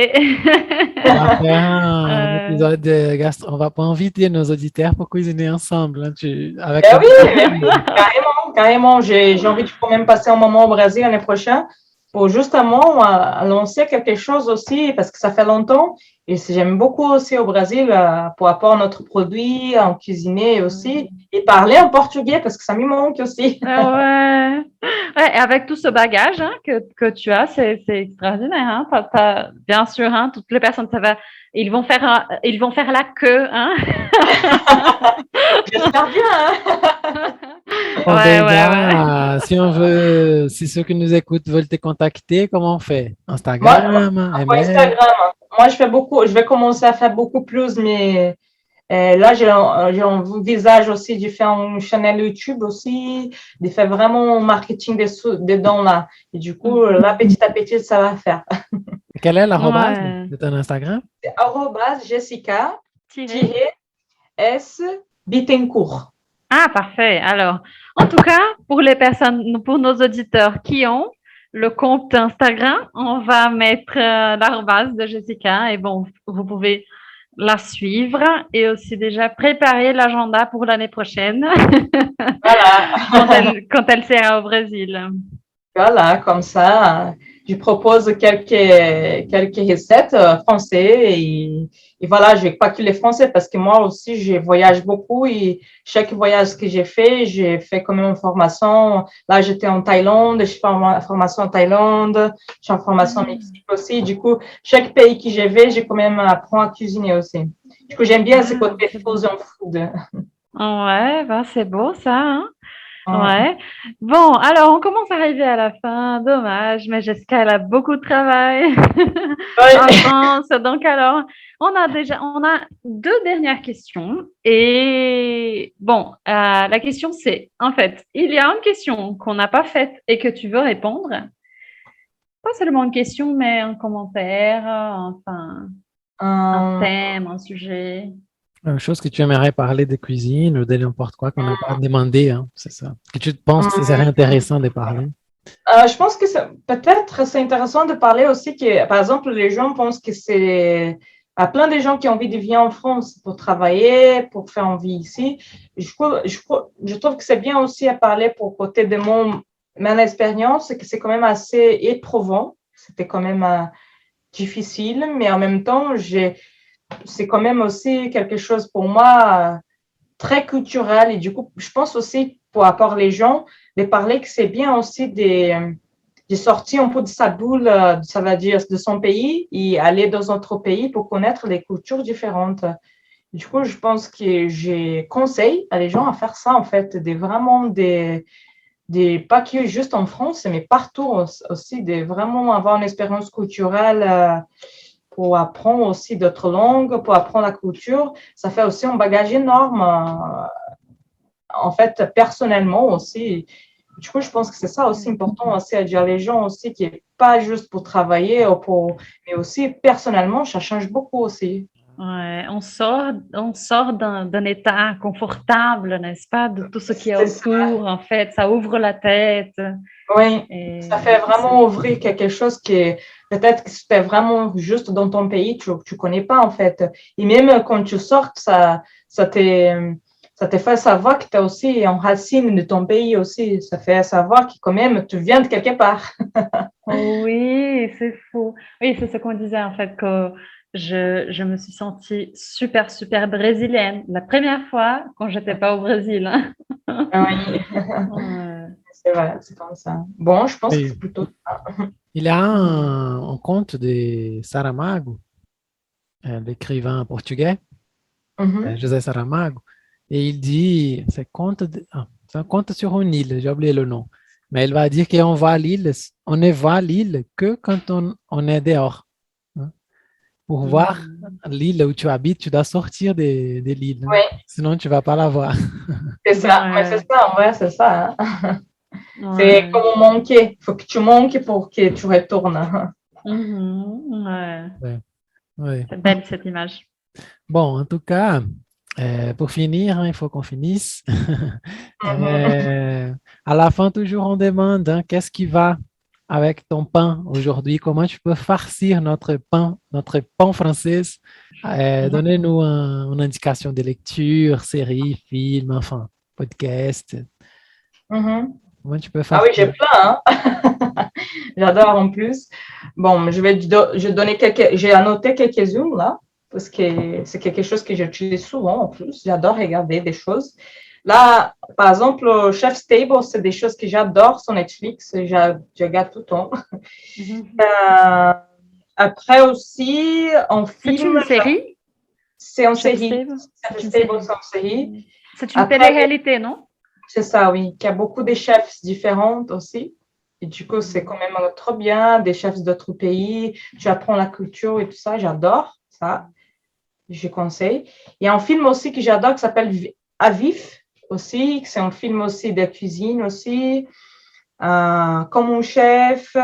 On va faire un épisode de gastro. On va pas inviter nos auditeurs pour cuisiner ensemble, hein, avec Ben oui, carrément. J'ai envie de quand même passer un moment au Brésil l'année prochaine pour justement lancer quelque chose aussi parce que ça fait longtemps et j'aime beaucoup aussi au Brésil pour apporter notre produit, en cuisiner aussi et parler en portugais parce que ça me manque aussi. Ouais. Ouais, et avec tout ce bagage, hein, que tu as, c'est extraordinaire. Hein. Bien sûr, hein, toutes les personnes, ils vont faire la queue. Hein. J'espère bien. Hein? Bon, Ouais. si ceux qui nous écoutent veulent te contacter, comment on fait? Moi, Instagram, pour email? Instagram, moi je vais commencer à faire beaucoup plus, mais là j'ai un visage aussi de faire une chaîne YouTube aussi, de faire vraiment un marketing dedans là. Et du coup, là, petit à petit, ça va faire. Quel est l'arrobase Ouais. de ton Instagram? C'est Jessica Tiré. S Bittencourt. Ah, parfait. Alors, en tout cas, pour nos auditeurs qui ont le compte Instagram, on va mettre l'arrobase de Jessica et bon, vous pouvez la suivre et aussi déjà préparer l'agenda pour l'année prochaine Voilà. quand elle sera au Brésil. Voilà, comme ça, je propose quelques recettes françaises et voilà, je vais pas que les français parce que moi aussi, je voyage beaucoup et chaque voyage que j'ai fait quand même une formation. Là, j'étais en Thaïlande, je fais une formation en Thaïlande, je suis en formation au Mexique aussi. Du coup, chaque pays que je vais, j'ai quand même appris à cuisiner aussi. Du coup, j'aime bien ce côté fusion food. Ouais, ben c'est beau ça, hein? Ouais. Bon, alors on commence à arriver à la fin. Dommage, mais Jessica, elle a beaucoup de travail en France. Donc alors, on a deux dernières questions. Et bon, la question c'est, en fait, il y a une question qu'on n'a pas faite et que tu veux répondre. Pas seulement une question, mais un commentaire, enfin, un thème, un sujet. Une chose que tu aimerais parler de cuisine ou de n'importe quoi qu'on n'a pas demandé, hein, c'est ça. Que tu penses que ce serait intéressant de parler? Je pense que peut-être c'est intéressant de parler aussi que, par exemple, les gens pensent que il y a plein de gens qui ont envie de venir en France pour travailler, pour faire une vie ici. Je trouve que c'est bien aussi à parler pour côté de mon expérience, que c'est quand même assez éprouvant. C'était quand même difficile, mais en même temps, c'est quand même aussi quelque chose pour moi très culturel. Et du coup, je pense aussi, pour apporter les gens, de parler que c'est bien aussi de sortir un peu de sa boule, ça va dire, de son pays et aller dans un autre pays pour connaître les cultures différentes. Du coup, je pense que je conseille à les gens à faire ça, en fait, pas que juste en France, mais partout aussi, de vraiment avoir une expérience culturelle pour apprendre aussi d'autres langues, pour apprendre la culture. Ça fait aussi un bagage énorme, en fait, personnellement aussi. Du coup, je pense que c'est ça aussi important aussi à dire les gens aussi, qui n'est pas juste pour travailler, mais aussi personnellement, ça change beaucoup aussi. Ouais, on sort d'un état confortable, n'est-ce pas, de tout ce qui est C'est ça. autour, en fait, ça ouvre la tête. Oui, Et ça fait vraiment ouvrir quelque chose qui est peut-être que c'était vraiment juste dans ton pays, tu connais pas en fait. Et même quand tu sors, ça te fait savoir que tu es aussi en racine de ton pays aussi. Ça fait savoir que quand même tu viens de quelque part. Oui, c'est fou. Oui, c'est ce qu'on disait en fait, que je me suis sentie super, super brésilienne la première fois quand j'étais pas au Brésil, hein. Oui, Ouais. c'est vrai, c'est comme ça. Bon, je pense que Oui. c'est plutôt ça. Il y a un conte de Saramago, l'écrivain portugais, Mhm. José Saramago, et il dit, c'est un conte sur une île, j'ai oublié le nom, mais il va dire on ne voit l'île que quand on est dehors, hein. Pour voir Mhm. l'île où tu habites, tu dois sortir de l'île, hein. Oui, Sinon tu vas pas la voir. c'est ça. Ouais, c'est Ouais, ça, en vrai, c'est ça, hein. C'est ouais. comme manquer. Il faut que tu manques pour que tu retournes. Mhm, ouais. Ouais, ouais. C'est belle cette image. Bon, en tout cas, pour finir, hein, il faut qu'on finisse. Mhm. À la fin, toujours, on demande, hein, qu'est-ce qui va avec ton pain aujourd'hui? Comment tu peux farcir notre pain français? Donnez-nous une indication de lecture, série, film, enfin, podcast. Mhm. Comment tu peux Ah oui, j'ai farcir? plein, hein. J'adore en plus. Bon, j'ai annoté quelques-unes là, parce que c'est quelque chose que j'utilise souvent en plus. J'adore regarder des choses. Là, par exemple, Chef's Table, c'est des choses que j'adore sur Netflix. Je regarde tout le temps. Mhm. Euh, après aussi, en C'est film, une série, c'est en Chef's série. Table? C'est Chef's une Table, série. c'est en série. C'est une Après, télé-réalité, non? c'est ça, oui, qu'il y a beaucoup de chefs différents aussi. Et du coup, c'est quand même trop bien, des chefs d'autres pays. Tu apprends la culture et tout ça. J'adore ça. Je conseille. Il y a un film aussi que j'adore qui s'appelle Avif aussi. C'est un film aussi de cuisine aussi. Comme un chef,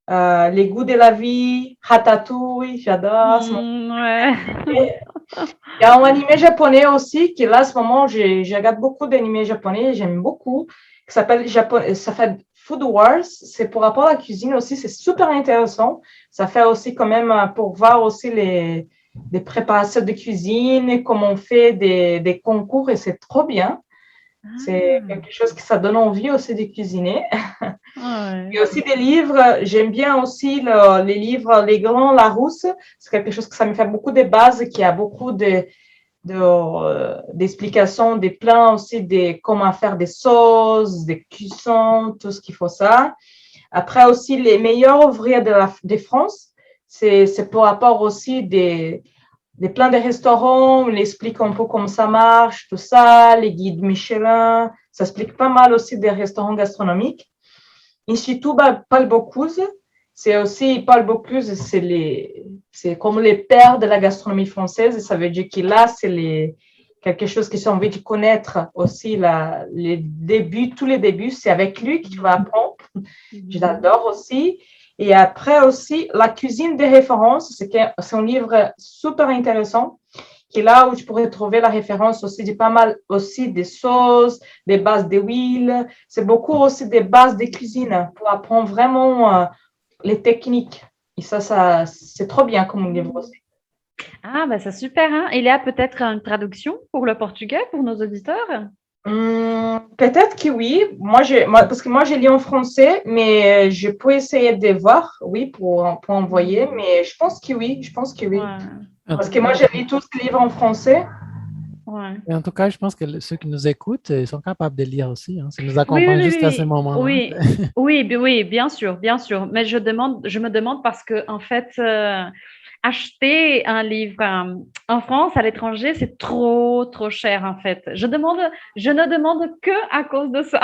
Les goûts de la vie, Ratatouille, j'adore. Ouais. Il y a un animé japonais aussi, qui là, à ce moment, je regarde beaucoup d'animés japonais, j'aime beaucoup, qui s'appelle ça fait Food Wars. C'est pour rapport à la cuisine aussi, c'est super intéressant. Ça fait aussi quand même pour voir aussi des préparations de cuisine, et comment on fait des concours, et c'est trop bien. C'est quelque chose qui ça donne envie aussi de cuisiner. Il y Ouais. a aussi des livres, j'aime bien aussi les livres Les Grands Larousse. C'est quelque chose que ça me fait beaucoup de bases, qui a beaucoup d'explications, des plans aussi, de comment faire des sauces, des cuissons, tout ce qu'il faut ça. Après aussi, les meilleurs ouvriers de France, c'est pour rapport aussi des plans de restaurants, on explique un peu comment ça marche, tout ça, les guides Michelin, ça explique pas mal aussi des restaurants gastronomiques. Institut Paul Bocuse, c'est aussi Paul Bocuse, c'est comme les pères de la gastronomie française. Ça veut dire que là, quelque chose que j'ai envie de connaître aussi, les débuts, tous les débuts, c'est avec lui que tu vas apprendre. Je l'adore aussi. Et après aussi, La cuisine des références, c'est un livre super intéressant, qui est là où tu pourrais trouver la référence aussi de pas mal aussi des sauces, des bases d'huile. C'est beaucoup aussi des bases de cuisine pour apprendre vraiment les techniques. Et ça, c'est trop bien comme livre aussi. Ah, bah c'est super, hein. Il y a peut-être une traduction pour le portugais pour nos auditeurs? Peut-être que oui. Parce que moi, j'ai lu en français, mais je peux essayer de voir, oui, pour envoyer. Mais je pense que oui. Je pense que oui. Ouais, Parce que moi, j'ai lu tous les livres en français. ouais. Et en tout cas, je pense que ceux qui nous écoutent, ils sont capables de lire aussi. Hein. Ça nous Oui, oui, accompagne oui, juste à ce oui, moment-là. oui, oui, oui, bien sûr, bien sûr. Mais je me demande parce que, en fait, acheter un livre en France, à l'étranger, c'est trop, trop cher, en fait. Je ne demande que à cause de ça.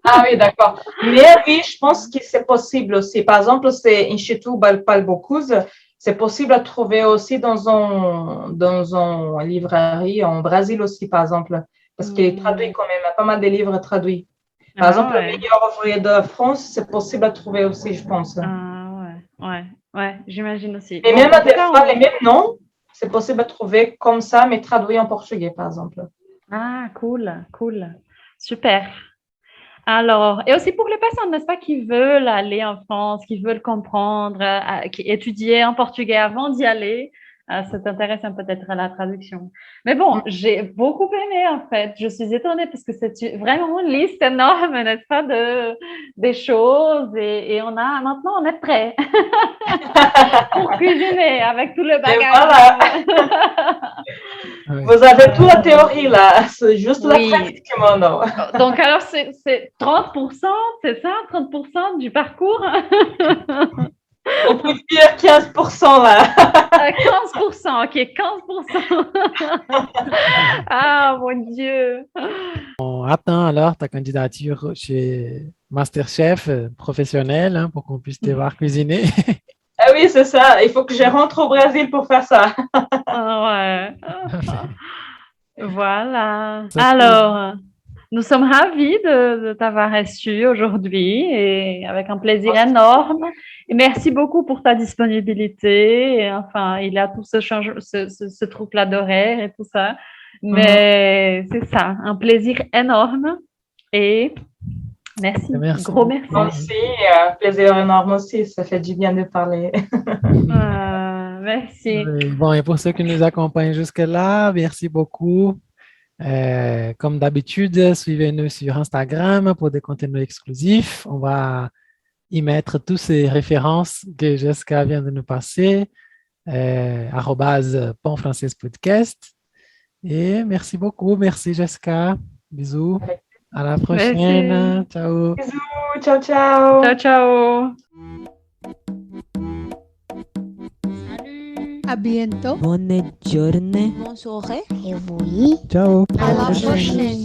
Ah oui, d'accord. Mais oui, je pense que c'est possible aussi. Par exemple, c'est Institut Balbocuse. C'est possible à trouver aussi dans une librairie en Brésil aussi, par exemple. Parce qu'il est traduit quand même. Il y a pas mal de livres traduits. Par Ah exemple, le ouais, meilleur ouvrier de France, c'est possible à trouver aussi, je pense. ah ouais, ouais, ouais, j'imagine aussi. Et Bon, même en tout des cas, fois, les mêmes noms, c'est possible à trouver comme ça, mais traduit en portugais, par exemple. ah, cool, cool, super. Alors, et aussi pour les personnes, n'est-ce pas, qui veulent aller en France, qui veulent comprendre, qui étudier en portugais avant d'y aller, c'est intéressant peut-être à la traduction. Mais bon, j'ai beaucoup aimé en fait. Je suis étonnée parce que c'est vraiment une liste énorme, n'est-ce pas, des choses et maintenant on est prêt pour cuisiner avec tout le Et bagage. voilà, Oui. vous avez toute la théorie là, c'est juste la Oui. pratique maintenant. Donc, alors, c'est 30%, c'est ça, 30% du parcours? On peut dire 15% là. 15%, ok, 15%. Ah, mon Dieu. On attend alors ta candidature chez MasterChef professionnel hein, pour qu'on puisse te voir cuisiner. Ah oui, c'est ça. Il faut que je rentre au Brésil pour faire ça. Ah, ouais. Voilà. C'est Alors, nous sommes ravis de t'avoir reçu aujourd'hui et avec un plaisir énorme. Et merci beaucoup pour ta disponibilité. Et enfin, il y a tout ce truc-là d'horaire et tout ça. Mais c'est ça, un plaisir énorme. Et merci, Merci gros beaucoup. merci. Moi aussi, plaisir énorme aussi. Ça fait du bien de parler. Merci. Oui, bon, et pour ceux qui nous accompagnent jusque-là, merci beaucoup. Comme d'habitude, suivez-nous sur Instagram pour des contenus exclusifs. On va y mettre toutes ces références que Jessica vient de nous passer, @Pont Français Podcast. Et merci beaucoup. Merci Jessica. Bisous. À la prochaine. Merci. Ciao. Bisous, ciao, ciao. Ciao, ciao. À bientôt. Bonne journée. Bonne soirée. Et oui. Ciao. À la prochaine.